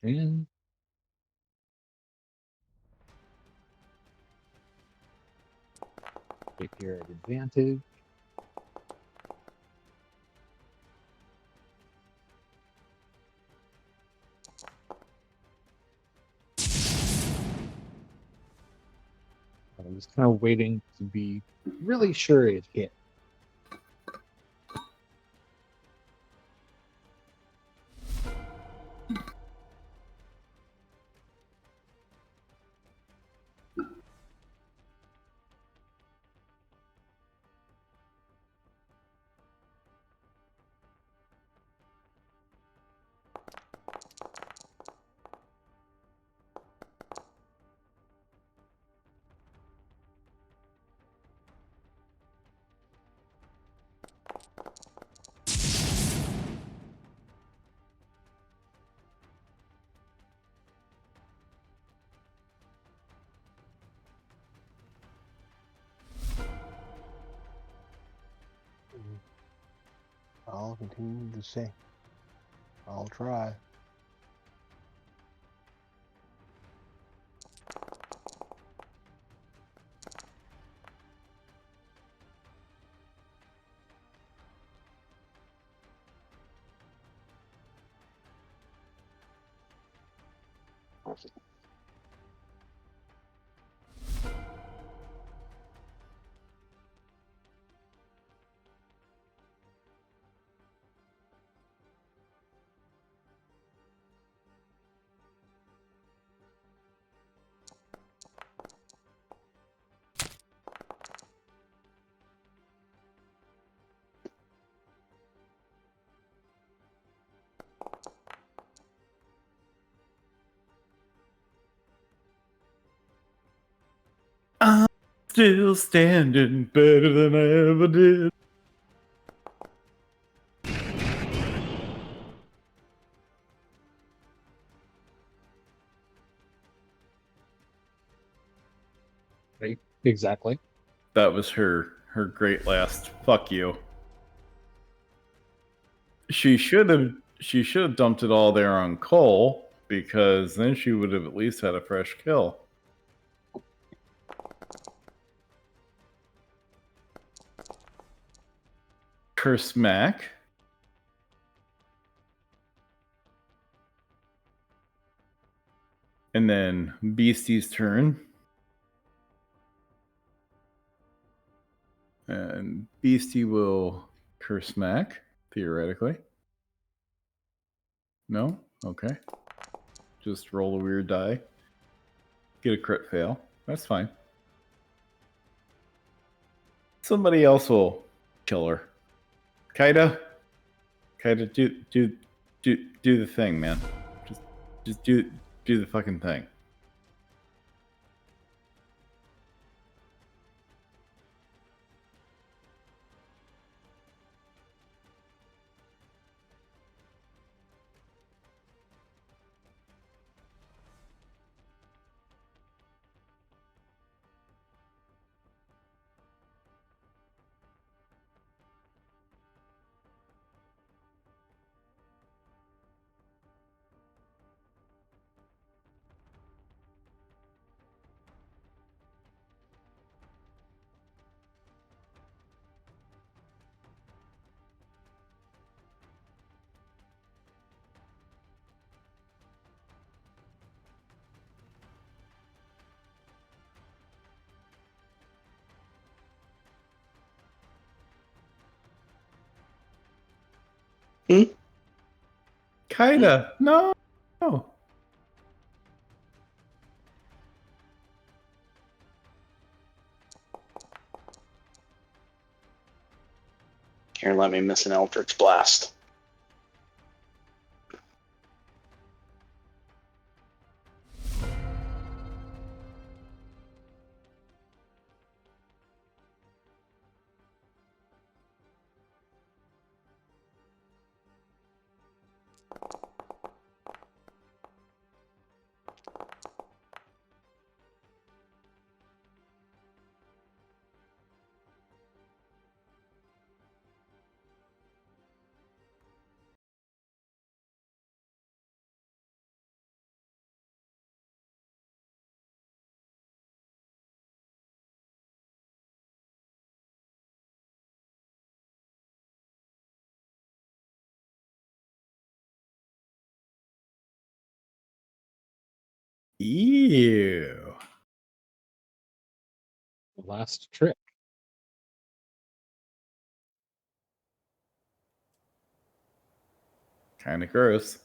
And if you're at advantage, I was kind of waiting to be really sure it hit. I'll continue to say. I'll try. I'm still standing better than I ever did. Right? Exactly. That was her great last fuck you. She should have dumped it all there on Cole, because then she would have at least had a fresh kill. Curse Mac. And then Beastie's turn. And Beastie will curse Mac. Theoretically. No? Okay. Just roll a weird die. Get a crit fail. That's fine. Somebody else will kill her. Kaida, do the thing, man. Just do the fucking thing. Kaida, no. Here, let me miss an Eldritch Blast. Ew. Last trick. Kind of gross.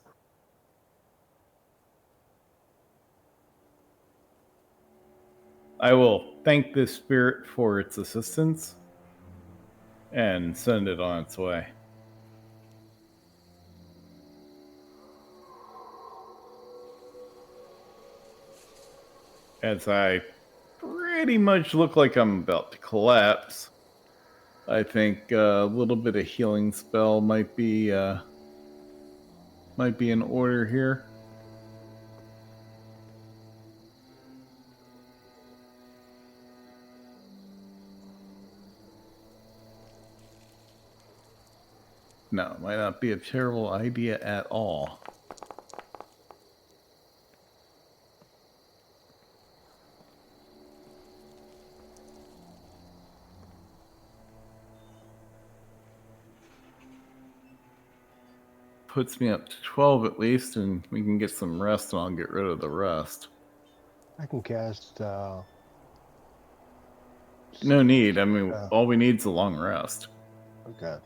I will thank this spirit for its assistance and send it on its way. As I pretty much look like I'm about to collapse, I think a little bit of healing spell might be in order here. No, it might not be a terrible idea at all. Puts me up to 12 at least, and we can get some rest, and I'll get rid of the rest. I can cast. No need. I mean, all we need is a long rest. Okay.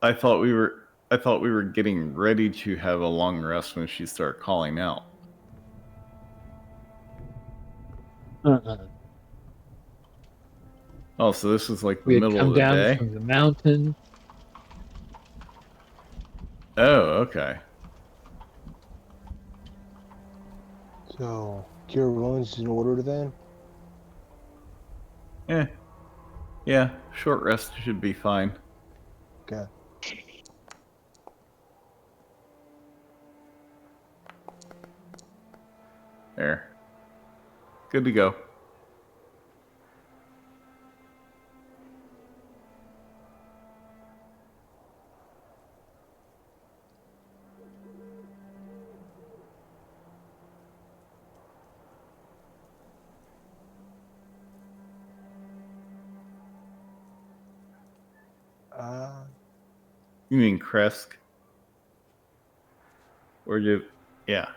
I thought we were getting ready to have a long rest when she started calling out. Oh, so this is like the We had middle come of the down day? from the mountain. Oh, okay. So, Cure Wounds in order then? Yeah, short rest should be fine. Okay. There. Good to go. You mean Kresk? Or do... Yeah.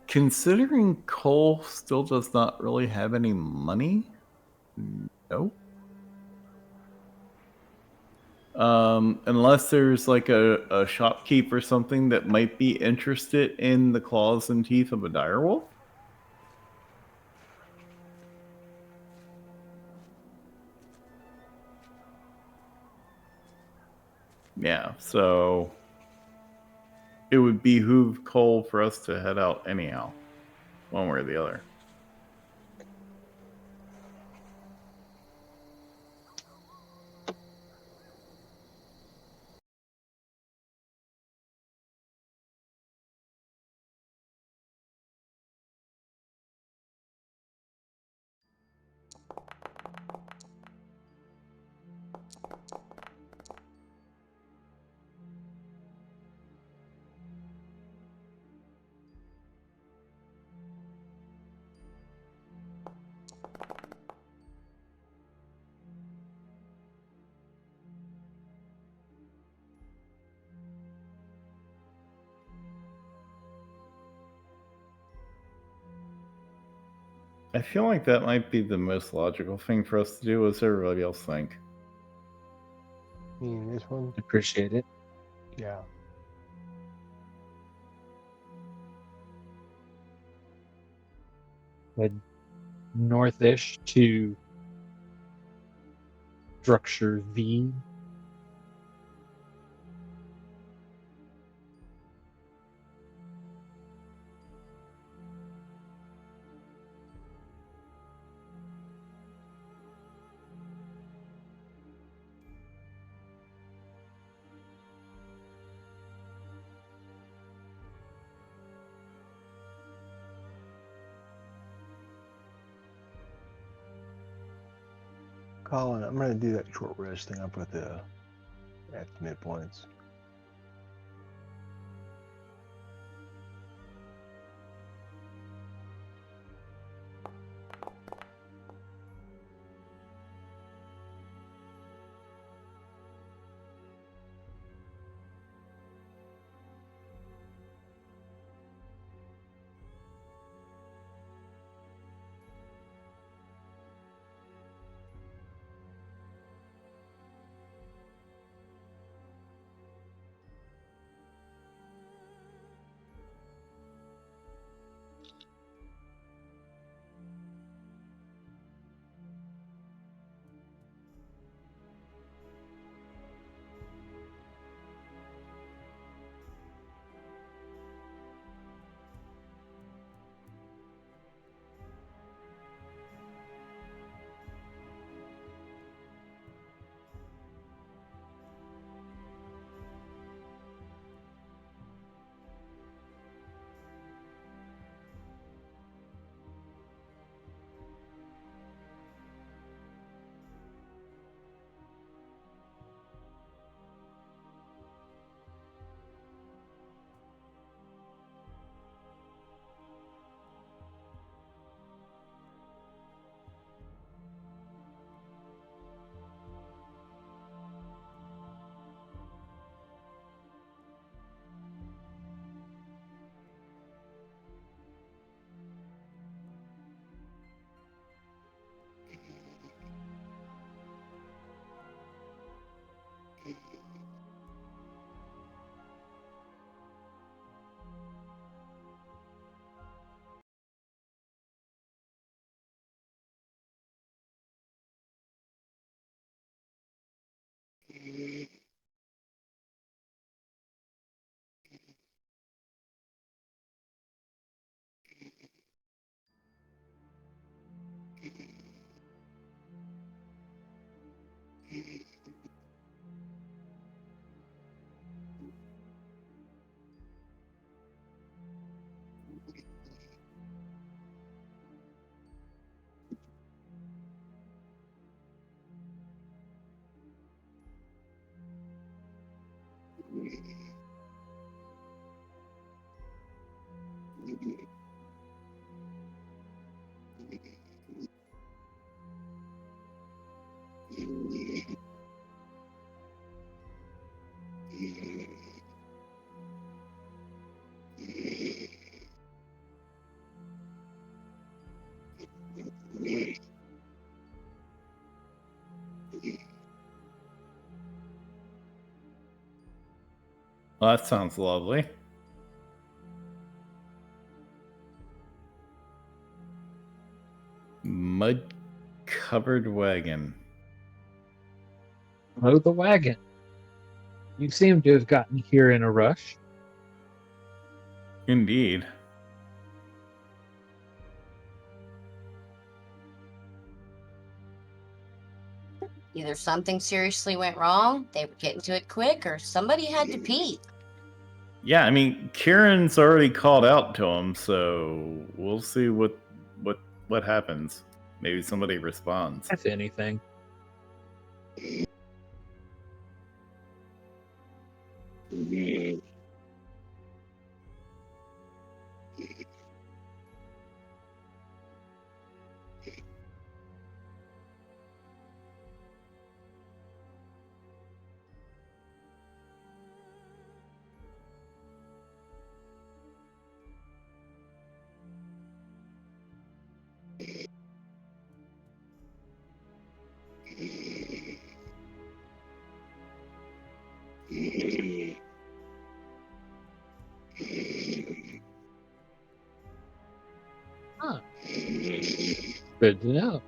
Considering Cole still does not really have any money, no. Unless there's like a shopkeep or something that might be interested in the claws and teeth of a direwolf. Yeah, so it would behoove Cole for us to head out anyhow, one way or the other. I feel like that might be the most logical thing for us to do. What does everybody else think? This one? Appreciate it. Yeah. Head northish to structure V. Colin, I'm gonna do that short rest thing up at the midpoints. Well, that sounds lovely. Mud-covered wagon. Mow the wagon. You seem to have gotten here in a rush. Indeed. Either something seriously went wrong, they would get into it quick, or somebody had to pee. Yeah, I mean, Kieran's already called out to him, so we'll see what happens. Maybe somebody responds. If anything. Huh. Good to know.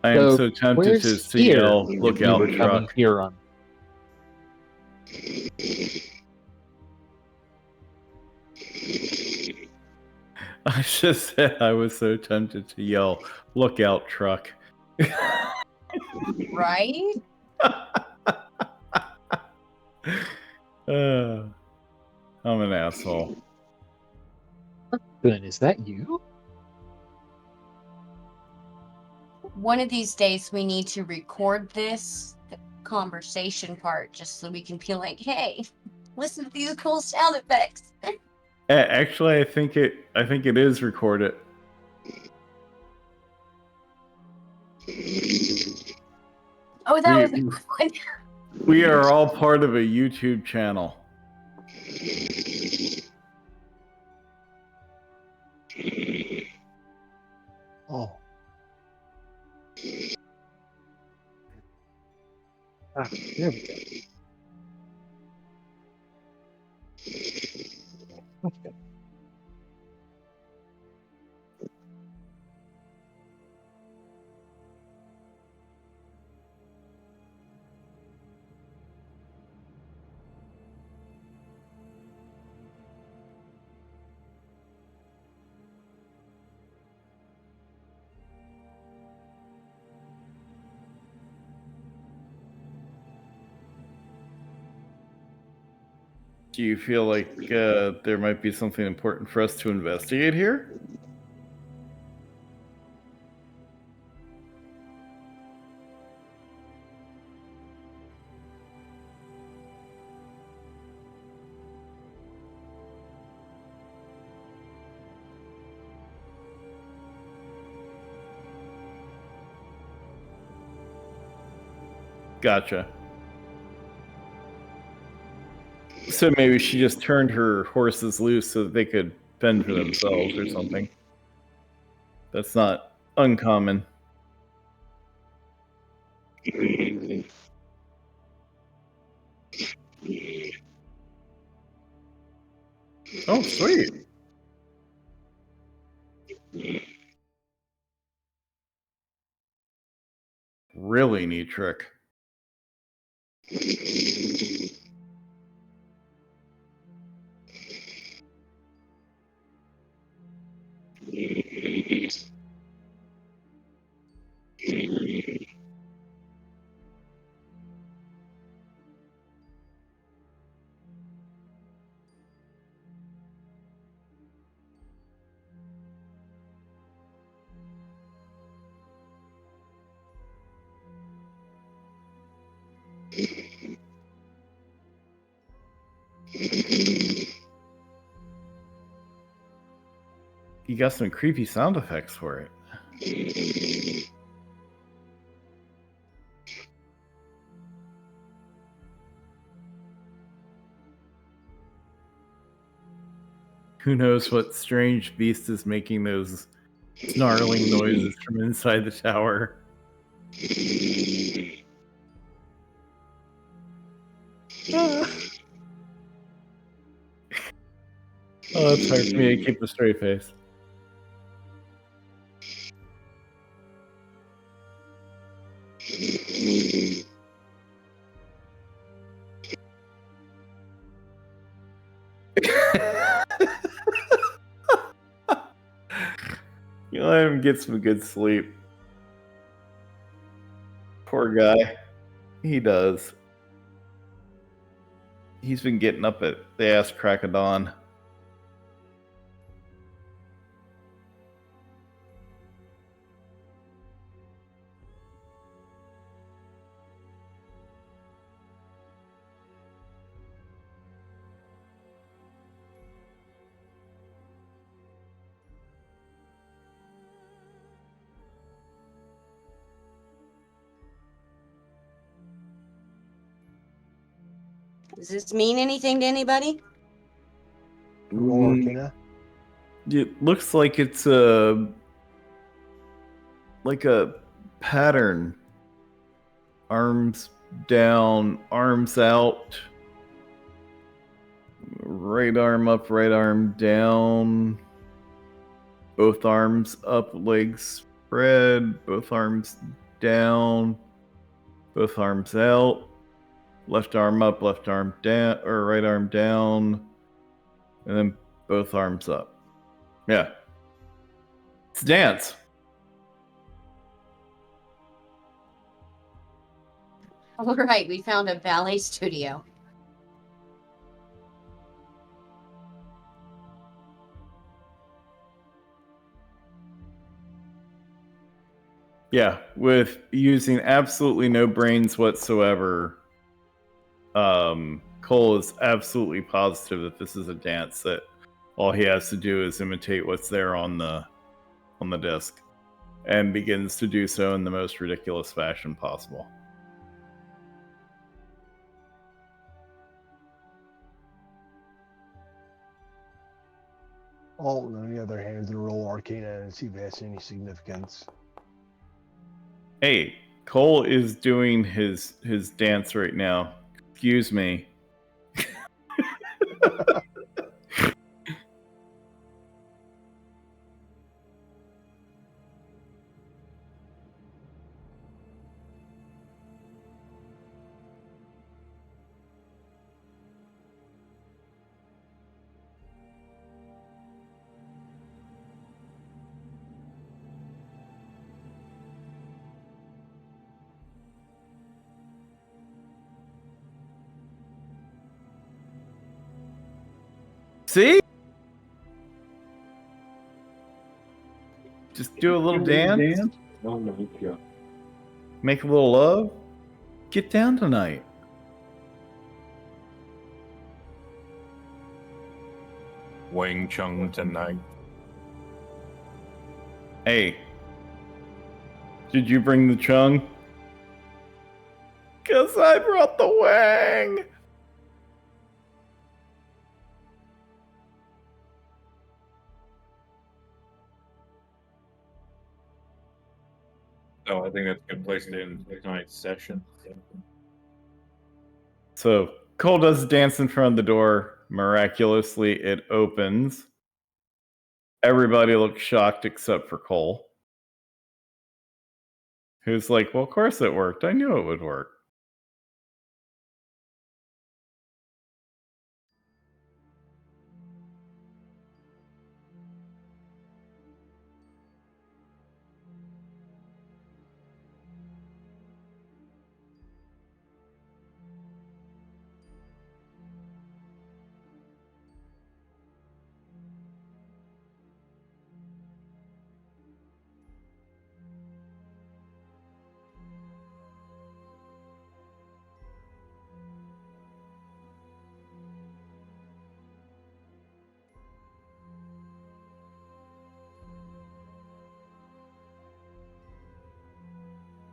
I am so tempted to where's see here yell, that look you out, were coming truck. here on? I just said I was so tempted to yell, look out, truck. Right? I'm an asshole. Good, is that you? One of these days we need to record this the conversation part just so we can be like, hey, listen to these cool sound effects. Actually, I think it is recorded. Oh, that was a good one. We are all part of a YouTube channel. Oh, Ah, there we go. Okay. Do you feel like there might be something important for us to investigate here? Gotcha. So maybe she just turned her horses loose so that they could fend for themselves or something. That's not uncommon. Oh, sweet. Really neat trick. You got some creepy sound effects for it. Who knows what strange beast is making those snarling noises from inside the tower? Oh, it's hard for me to keep a straight face. You let him get some good sleep. Poor guy. He does. He's been getting up at the ass crack of dawn. Does this mean anything to anybody? Roll Arcana. It looks like it's like a pattern. Arms down, arms out. Right arm up, right arm down. Both arms up, legs spread. Both arms down. Both arms out. Left arm up, left arm down, or right arm down. And then both arms up. Yeah. It's a dance. All right, we found a ballet studio. Yeah, with using absolutely no brains whatsoever. Cole is absolutely positive that this is a dance that all he has to do is imitate what's there on the disc, and begins to do so in the most ridiculous fashion possible. Alton, on the other hand, is going to roll Arcana and see if it has any significance. Hey, Cole is doing his dance right now. Excuse me. See? Just do a little dance. Make a little love. Get down tonight. Wing Chun tonight. Hey. Did you bring the chung? 'Cause I brought the wang. So I think that's a good place to end tonight's session. So Cole does dance in front of the door. Miraculously, it opens. Everybody looks shocked except for Cole, who's like, well, of course it worked. I knew it would work.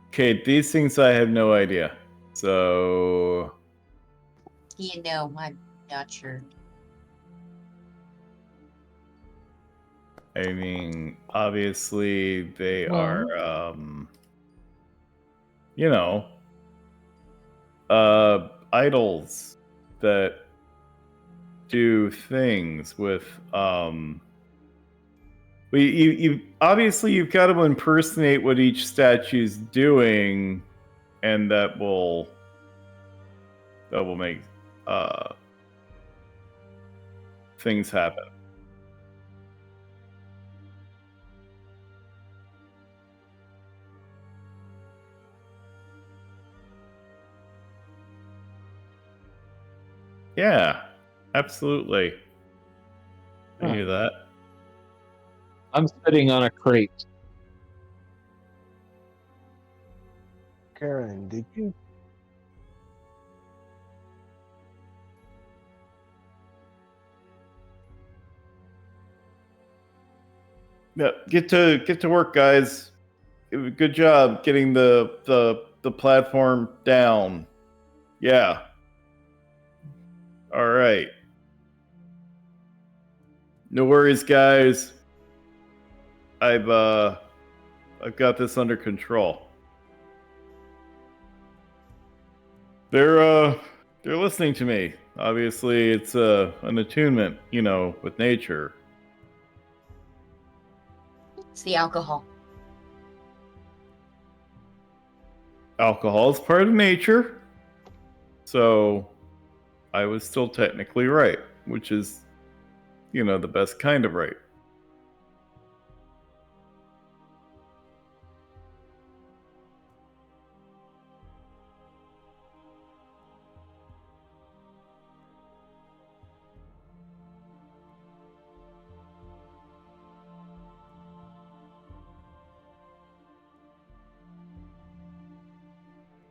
Okay, these things I have no idea. So You know, I'm not sure. I mean, obviously they Well- are, idols that do things with, you obviously you've got to impersonate what each statue's doing, and that will make things happen. Yeah, absolutely. I hear that. I'm sitting on a crate. Karen, did you? Yeah, get to work, guys. Good job getting the platform down. Yeah. All right. No worries, guys. I've got this under control. They're listening to me. Obviously, it's an attunement, with nature. It's the alcohol. Alcohol is part of nature. So I was still technically right, which is, the best kind of right.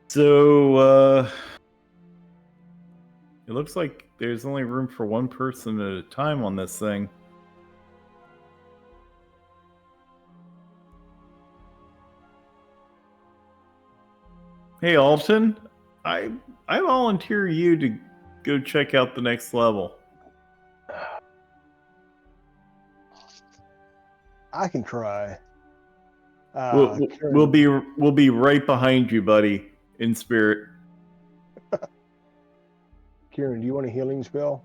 So, it looks like there's only room for one person at a time on this thing. Hey, Alton, I volunteer you to go check out the next level. I can try. We'll Karen, we'll be right behind you, buddy, in spirit. Kieran, do you want a healing spell?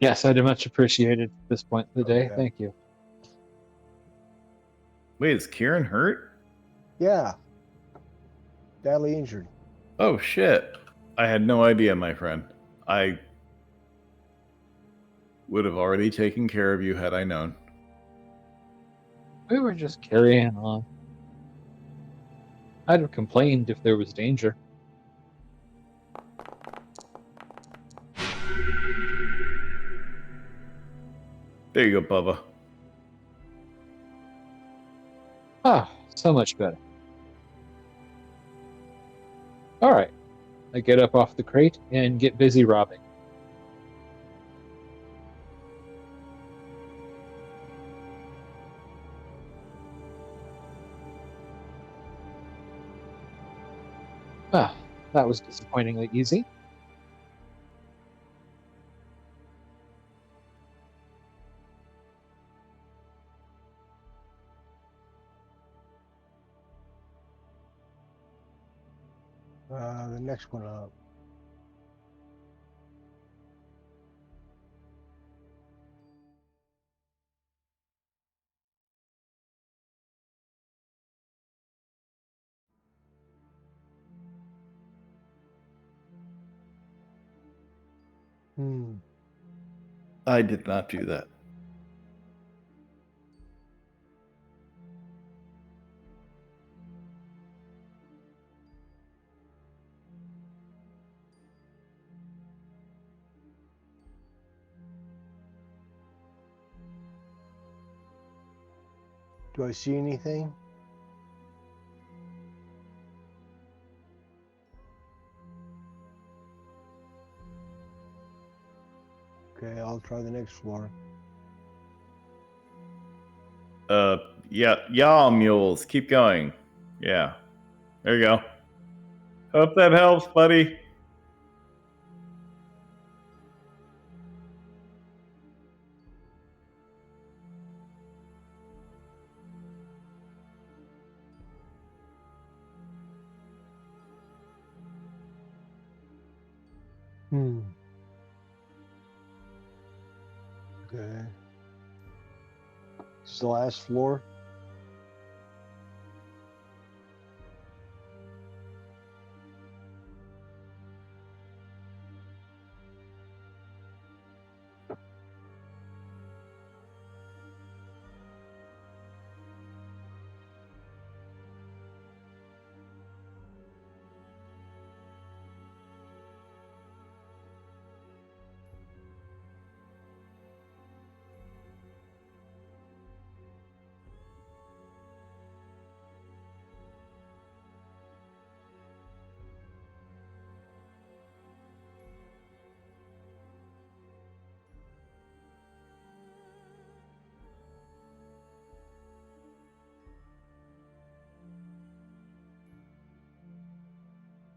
Yes, I'd much appreciate it at this point in the day. Okay. Thank you. Wait, is Kieran hurt? Yeah. Badly injured. Oh shit! I had no idea, my friend. I would have already taken care of you had I known. We were just carrying on. I'd have complained if there was danger. There you go, Bubba. Ah, so much better. All right. I get up off the crate and get busy robbing. Ah, that was disappointingly easy. The next one up. I did not do that. Do I see anything? Okay, I'll try the next floor. Yeah, mules. Keep going. Yeah. There you go. Hope that helps, buddy. Hmm. Okay. This is the last floor.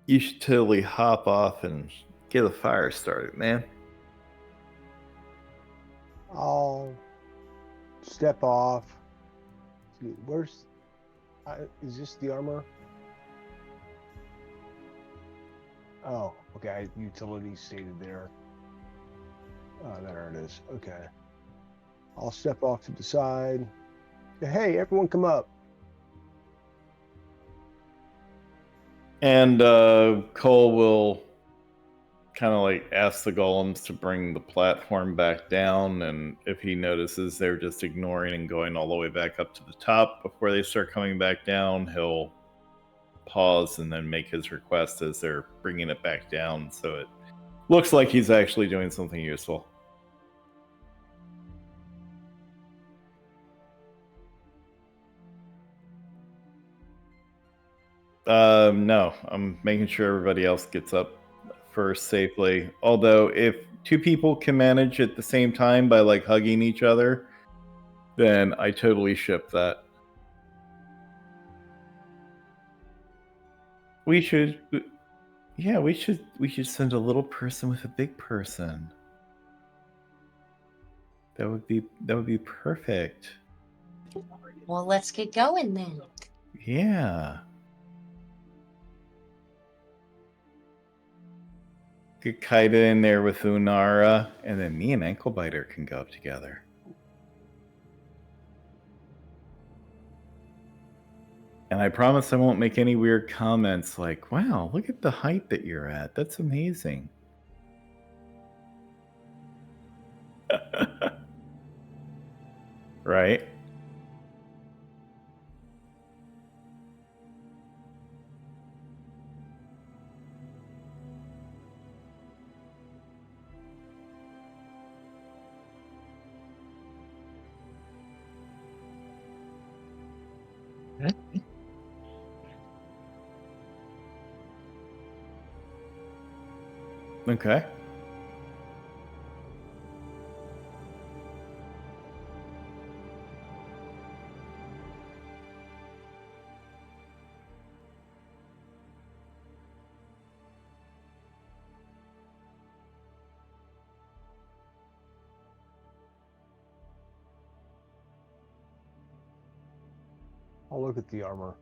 You should totally hop off and get a fire started, man. I'll step off. Where's? Is this the armor? Oh, okay. Utility stated there. Oh, there it is. Okay. I'll step off to the side. Hey, everyone, come up. And Cole will kind of like ask the golems to bring the platform back down, and if he notices they're just ignoring and going all the way back up to the top before they start coming back down, he'll pause and then make his request as they're bringing it back down, so it looks like he's actually doing something useful. No, I'm making sure everybody else gets up first safely. Although, if two people can manage at the same time by like hugging each other, then I totally ship that. We should, yeah, we should send a little person with a big person. That would be perfect. Well, let's get going then. Yeah. Get Kaida in there with Unara, and then me and Anklebiter can go up together. And I promise I won't make any weird comments like, wow, look at the height that you're at. That's amazing. Right? Okay. I'll look at the armor.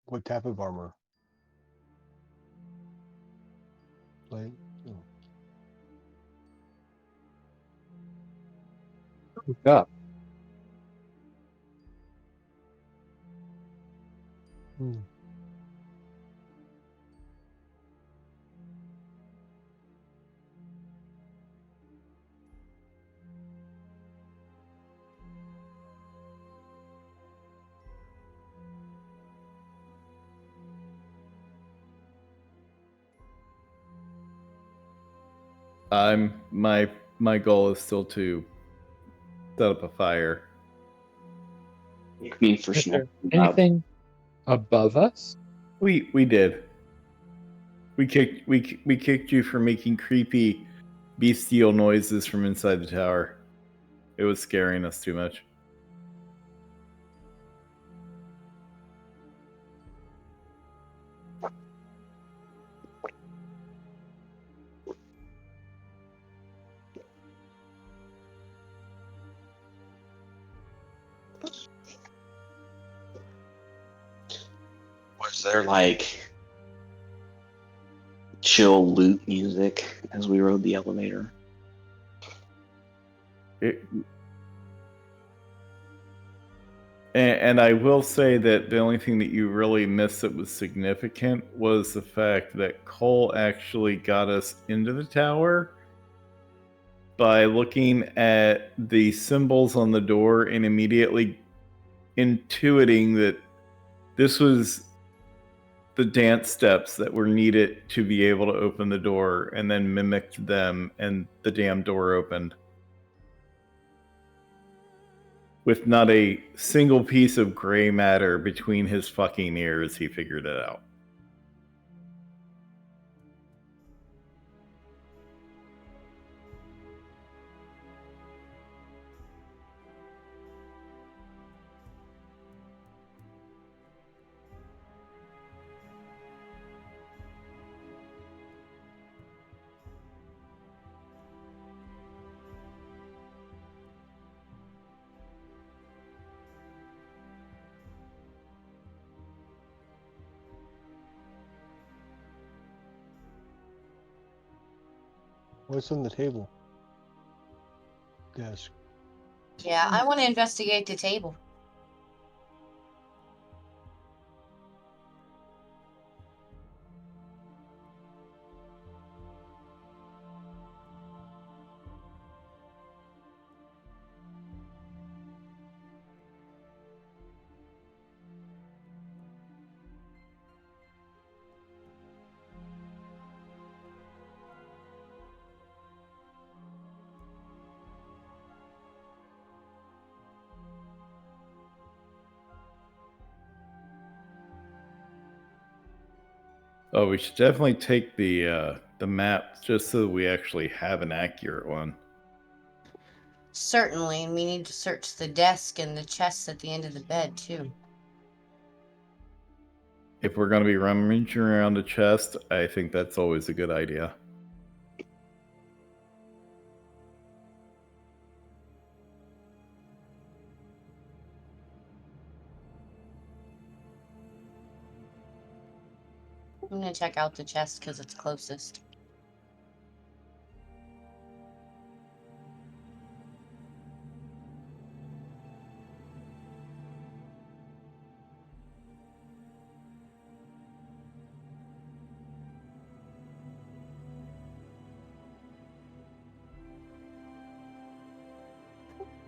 What type of armor? Plate? Oh. Look up. Hmm. My goal is still to set up a fire. You mean for Is snow? there anything above us? We did. We kicked you for making creepy bestial noises from inside the tower. It was scaring us too much. Was there like chill loot music as we rode the elevator? It, and I will say that the only thing that you really missed that was significant was the fact that Cole actually got us into the tower by looking at the symbols on the door and immediately intuiting that this was the dance steps that were needed to be able to open the door, and then mimicked them, and the damn door opened. With not a single piece of gray matter between his fucking ears, he figured it out. What's on the table? Desk. Yeah, I want to investigate the table. Oh, we should definitely take the map just so that we actually have an accurate one. Certainly, and we need to search the desk and the chests at the end of the bed, too. If we're going to be rummaging around a chest, I think that's always a good idea. I'm going to check out the chest because it's closest.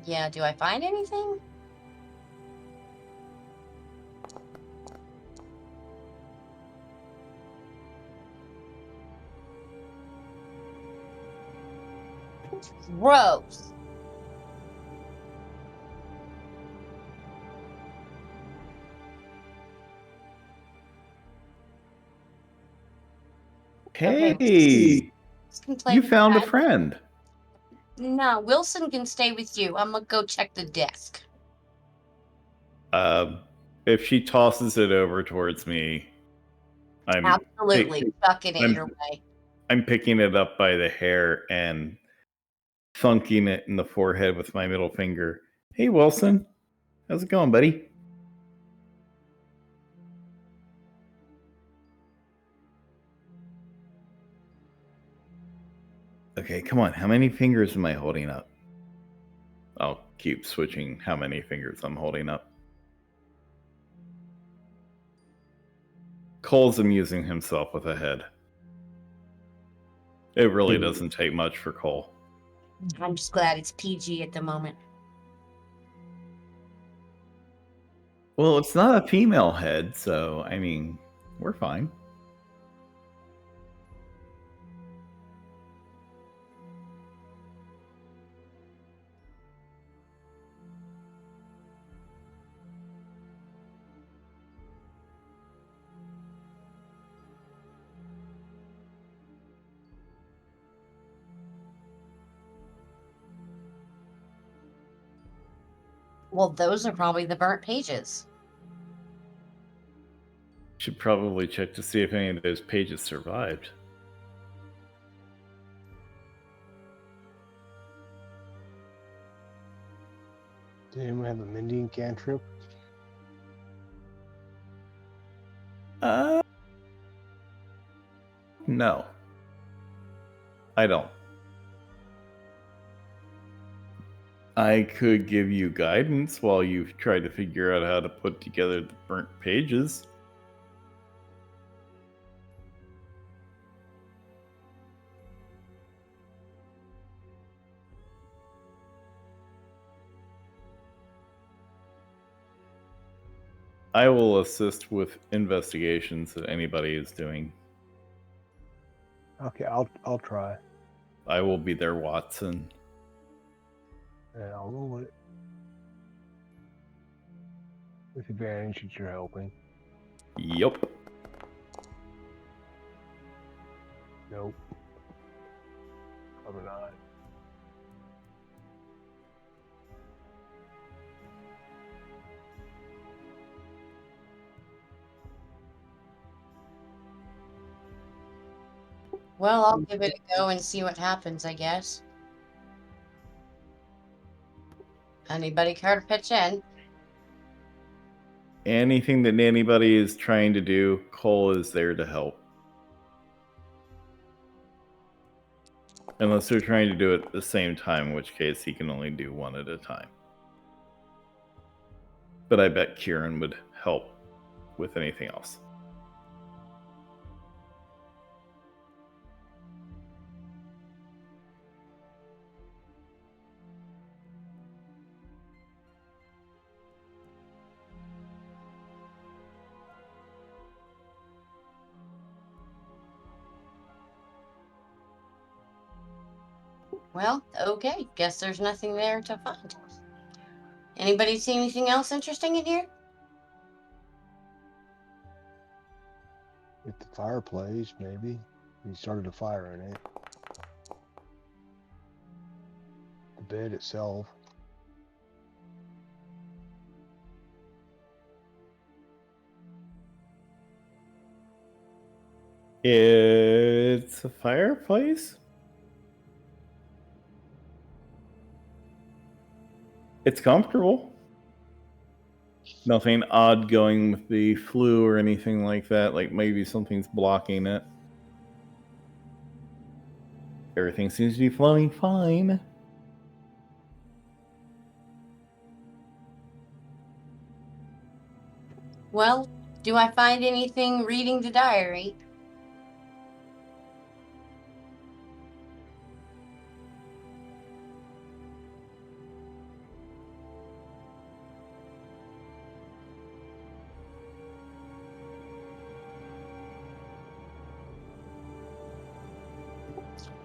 Yeah, do I find anything? Gross. Hey, Okay, can play you with found a that. friend. No, Wilson can stay with you. I'm gonna go check the desk. If she tosses it over towards me, Absolutely, chucking it your way. I'm picking it up by the hair and thunking it in the forehead with my middle finger. Hey, Wilson. How's it going, buddy? Okay, come on. How many fingers am I holding up? I'll keep switching how many fingers I'm holding up. Cole's amusing himself with a head. It really doesn't take much for Cole. I'm just glad it's PG at the moment. Well, it's not a female head, so, I mean, we're fine. Well, those are probably the burnt pages. Should probably check to see if any of those pages survived. Did anyone have a mending cantrip? No. I don't. I could give you guidance while you try to figure out how to put together the burnt pages. I will assist with investigations that anybody is doing. Okay, I'll try. I will be there, Watson. And I'll roll it. With advantage since you're helping. Yup. Nope. Probably not. Well, I'll give it a go and see what happens, I guess. Anybody care to pitch in? Anything that anybody is trying to do, Cole is there to help. Unless they're trying to do it at the same time, in which case he can only do one at a time. But I bet Kieran would help with anything else. Well, okay. Guess there's nothing there to find. Anybody see anything else interesting in here? At the fireplace, maybe. He started a fire in it. The bed itself. It's a fireplace? It's comfortable. Nothing odd going with the flu or anything like that. Like maybe something's blocking it. Everything seems to be flowing fine. Well, do I find anything reading the diary?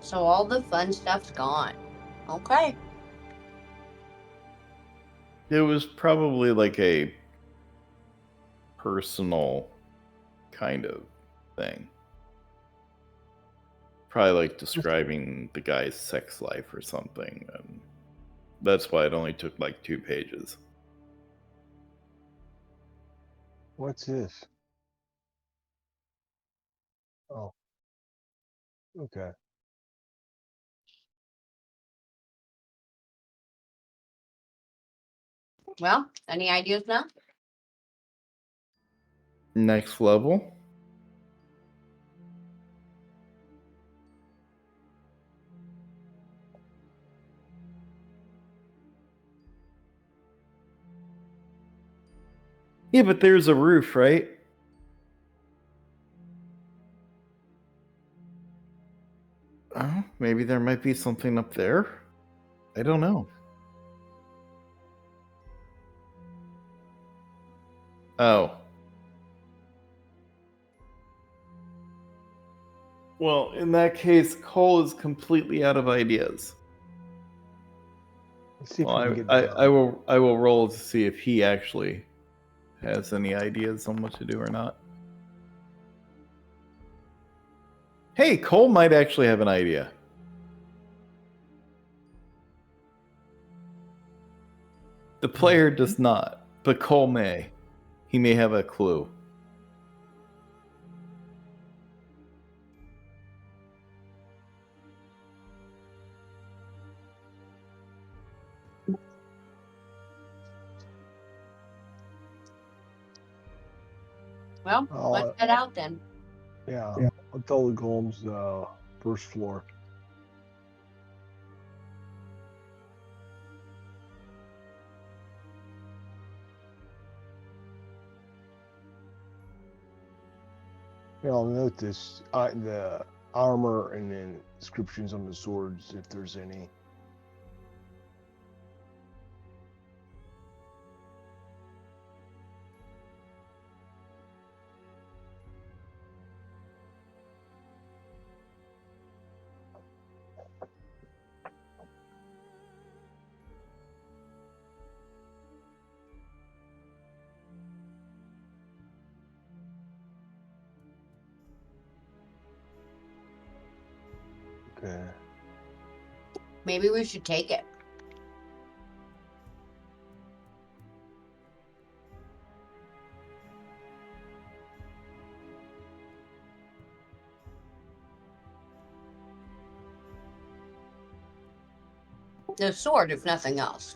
So all the fun stuff's gone. Okay. It was probably like a personal kind of thing. Probably like describing the guy's sex life or something. And that's why it only took like 2 pages. What's this? Oh. Okay. Well, any ideas now? Next level. Yeah, but there's a roof, right? Oh, maybe there might be something up there. I don't know. Oh. Well, in that case, Cole is completely out of ideas. Let's see if Well, we can get I will roll to see if he actually has any ideas on what to do or not. Hey, Cole might actually have an idea. The player does not, but Cole may. He may have a clue. Well, let's head out then. Yeah. I'll tell the golems first floor. Yeah, I'll note this, the armor and then descriptions on the swords if there's any. Okay. Maybe we should take it. The sword, if nothing else.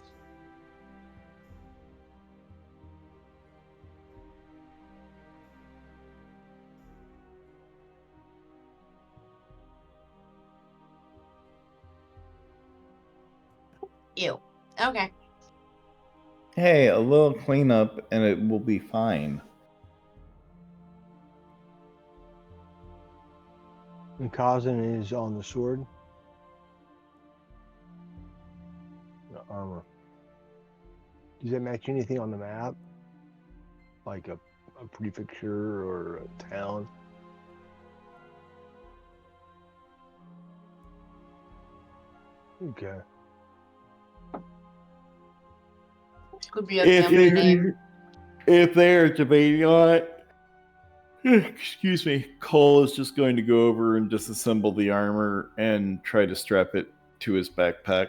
Ew. Okay. Hey, a little cleanup and it will be fine. And Kazan is on the sword. The armor. Does that match anything on the map? Like a prefecture or a town? Okay. Could be a family name. If they're debating on it, excuse me, Cole is just going to go over and disassemble the armor and try to strap it to his backpack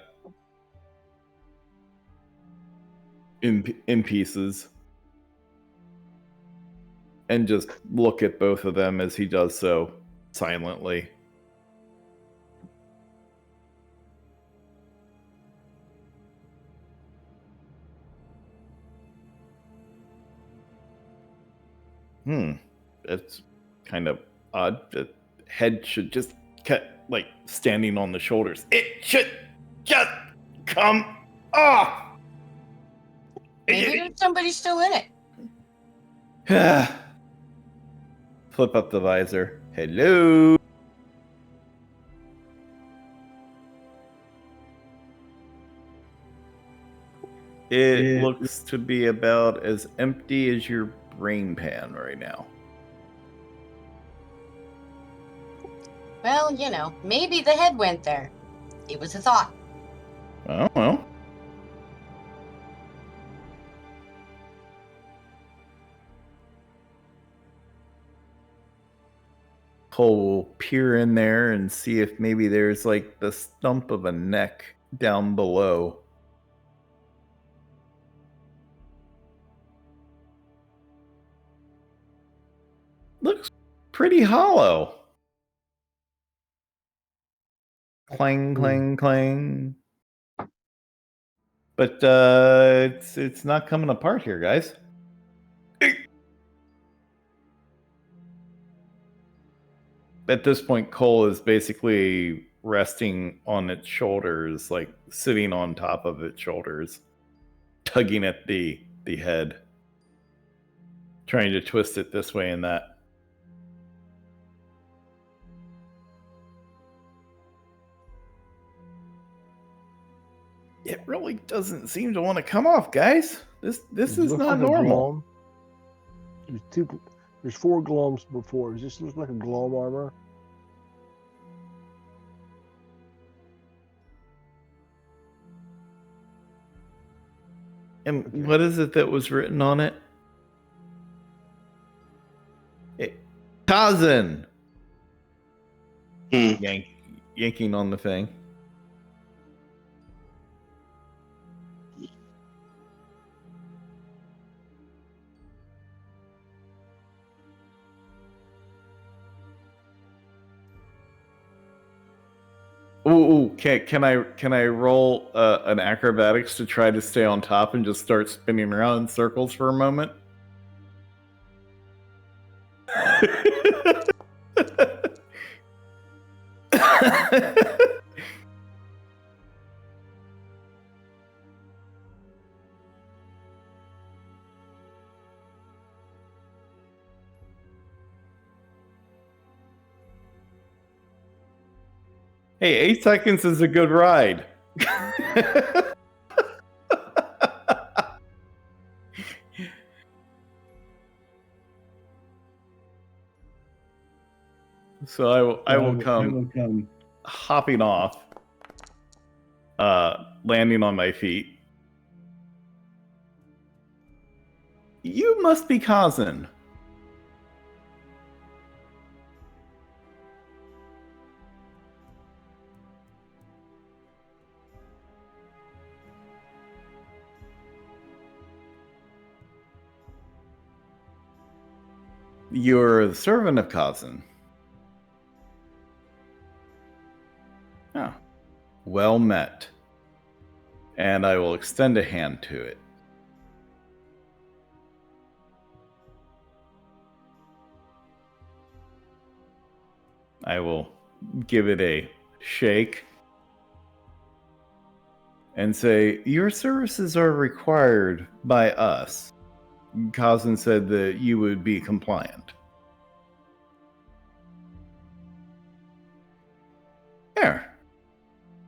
in pieces. And just look at both of them as he does so silently. It's kind of odd. The head should just cut, like, standing on the shoulders. It should just come off! Maybe there's somebody still in it. Flip up the visor. Hello? It looks to be about as empty as your brain pan right now. Well, you know, maybe the head went there. It was a thought. Oh, well. Cole will peer in there and see if maybe there's like the stump of a neck down below. Looks pretty hollow. Clang, clang, clang. But it's not coming apart here, guys. At this point, Cole is basically resting on its shoulders, like sitting on top of its shoulders, tugging at the head, trying to twist it this way and that. It really doesn't seem to want to come off, guys. This is not normal. There's 4 gloms before. Does this look like a glom armor? And okay. What is it that was written on it? Kazan! Yanking on the thing. Ooh, can I roll an acrobatics to try to stay on top and just start spinning around in circles for a moment? Hey, 8 seconds is a good ride. So I will come hopping off, landing on my feet. You must be Kazan. You're the servant of Kazan. Oh, well met. And I will extend a hand to it. I will give it a shake and say, your services are required by us. Kazan said that you would be compliant. There.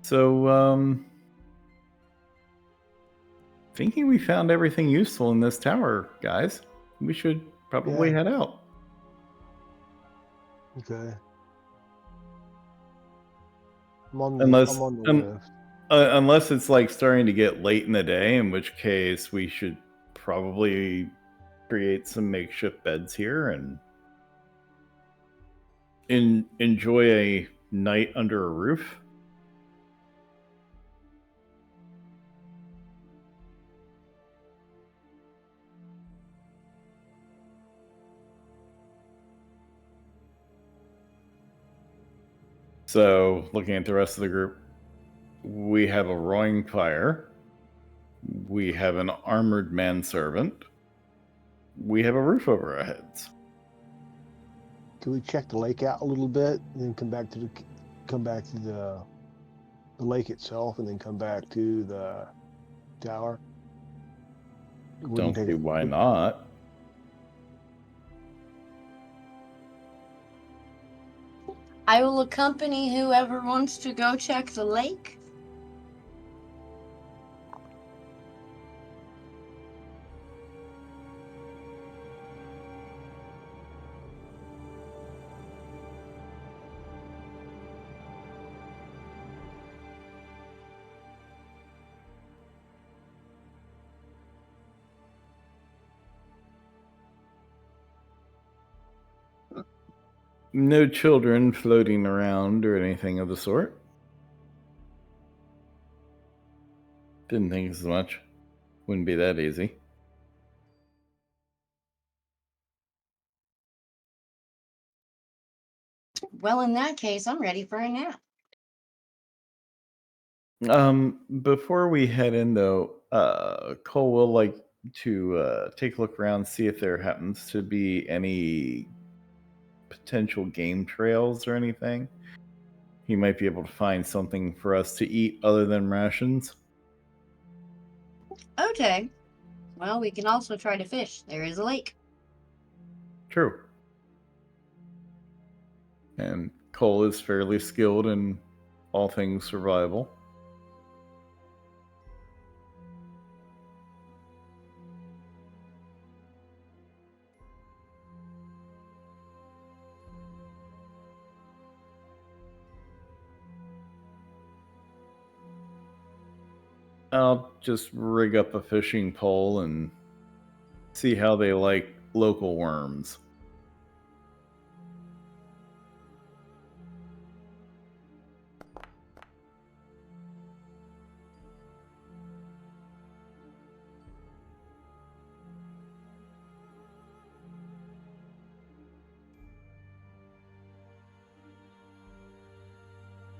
So, thinking we found everything useful in this tower, guys. We should probably head out. Okay. I'm on the list. Unless it's like starting to get late in the day, in which case we should probably create some makeshift beds here and enjoy a night under a roof. So, looking at the rest of the group, we have a roaring fire. We have an armored manservant. We have a roof over our heads. Can we check the lake out a little bit, and then come back to the lake itself, and then come back to the tower? Don't see why not. I will accompany whoever wants to go check the lake. No children floating around or anything of the sort. Didn't think as much. Wouldn't be that easy. Well, in that case, I'm ready for a nap. Before we head in though, Cole will like to take a look around, see if there happens to be any potential game trails or anything. He might be able to find something for us to eat other than rations. Okay. Well, we can also try to fish. There is a lake. True. And Cole is fairly skilled in all things survival. I'll just rig up a fishing pole and see how they like local worms.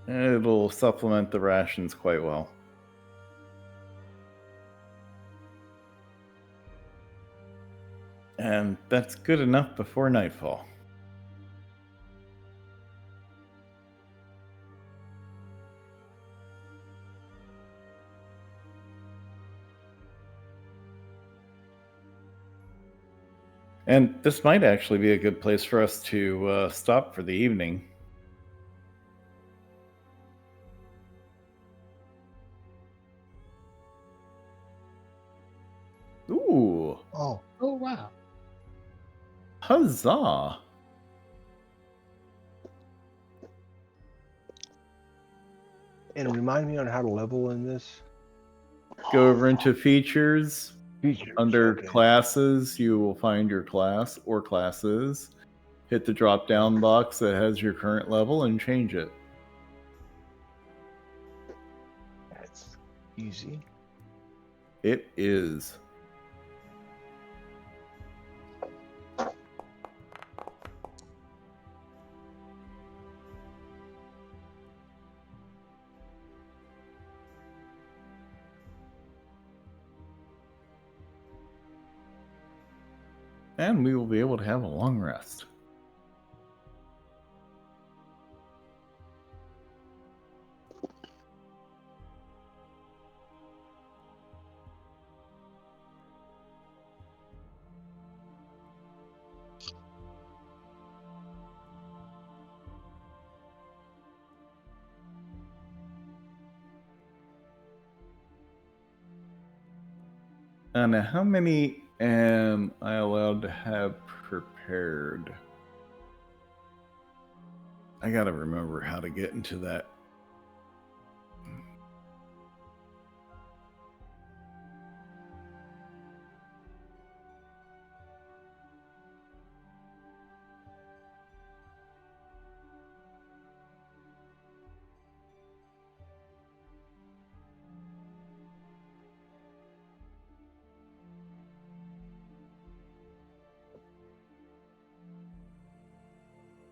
It'll supplement the rations quite well. And that's good enough before nightfall. And this might actually be a good place for us to stop for the evening. Ooh, Oh, Oh wow. huzzah! and remind me on how to level in this. Go over into features. Features. Under Okay. classes, you will find your class or classes. Hit the drop down box that has your current level and change it. That's easy. It is. And we will be able to have a long rest. Now, how many am I allowed to have prepared? I gotta remember how to get into that.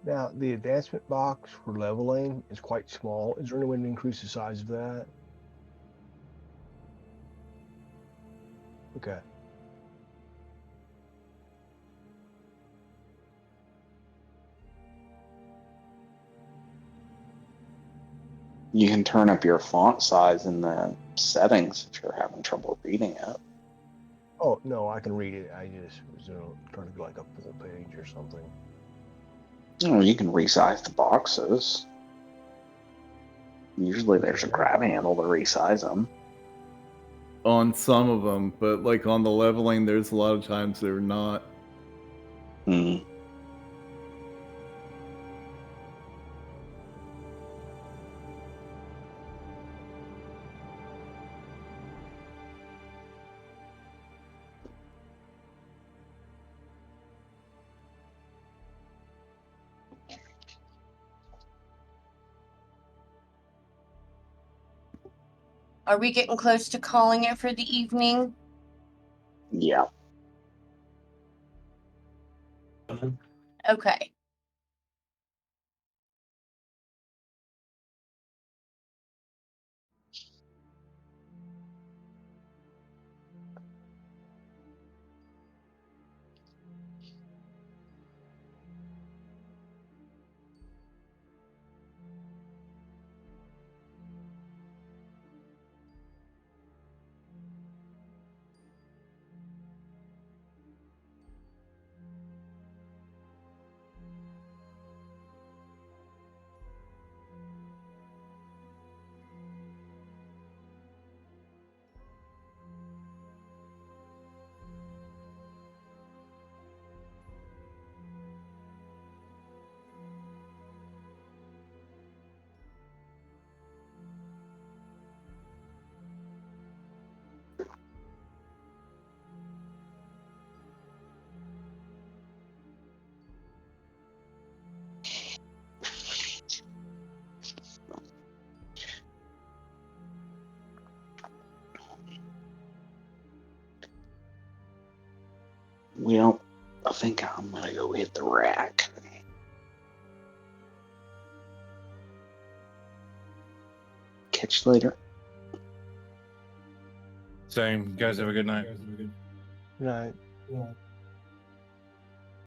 Now, the advancement box for leveling is quite small. Is there any way to increase the size of that? Okay. You can turn up your font size in the settings if you're having trouble reading it. Oh, no, I can read it. I just was trying to go like a full page or something. Oh, you can resize the boxes. Usually there's a Okay. grab handle to resize them. On some of them, but like on the leveling, there's a lot of times they're not. Hmm. Are we getting close to calling it for the evening? Yeah. Okay. Well, I think I'm gonna go hit the rack. Catch you later. Same. You guys have a good night. Right. Yeah.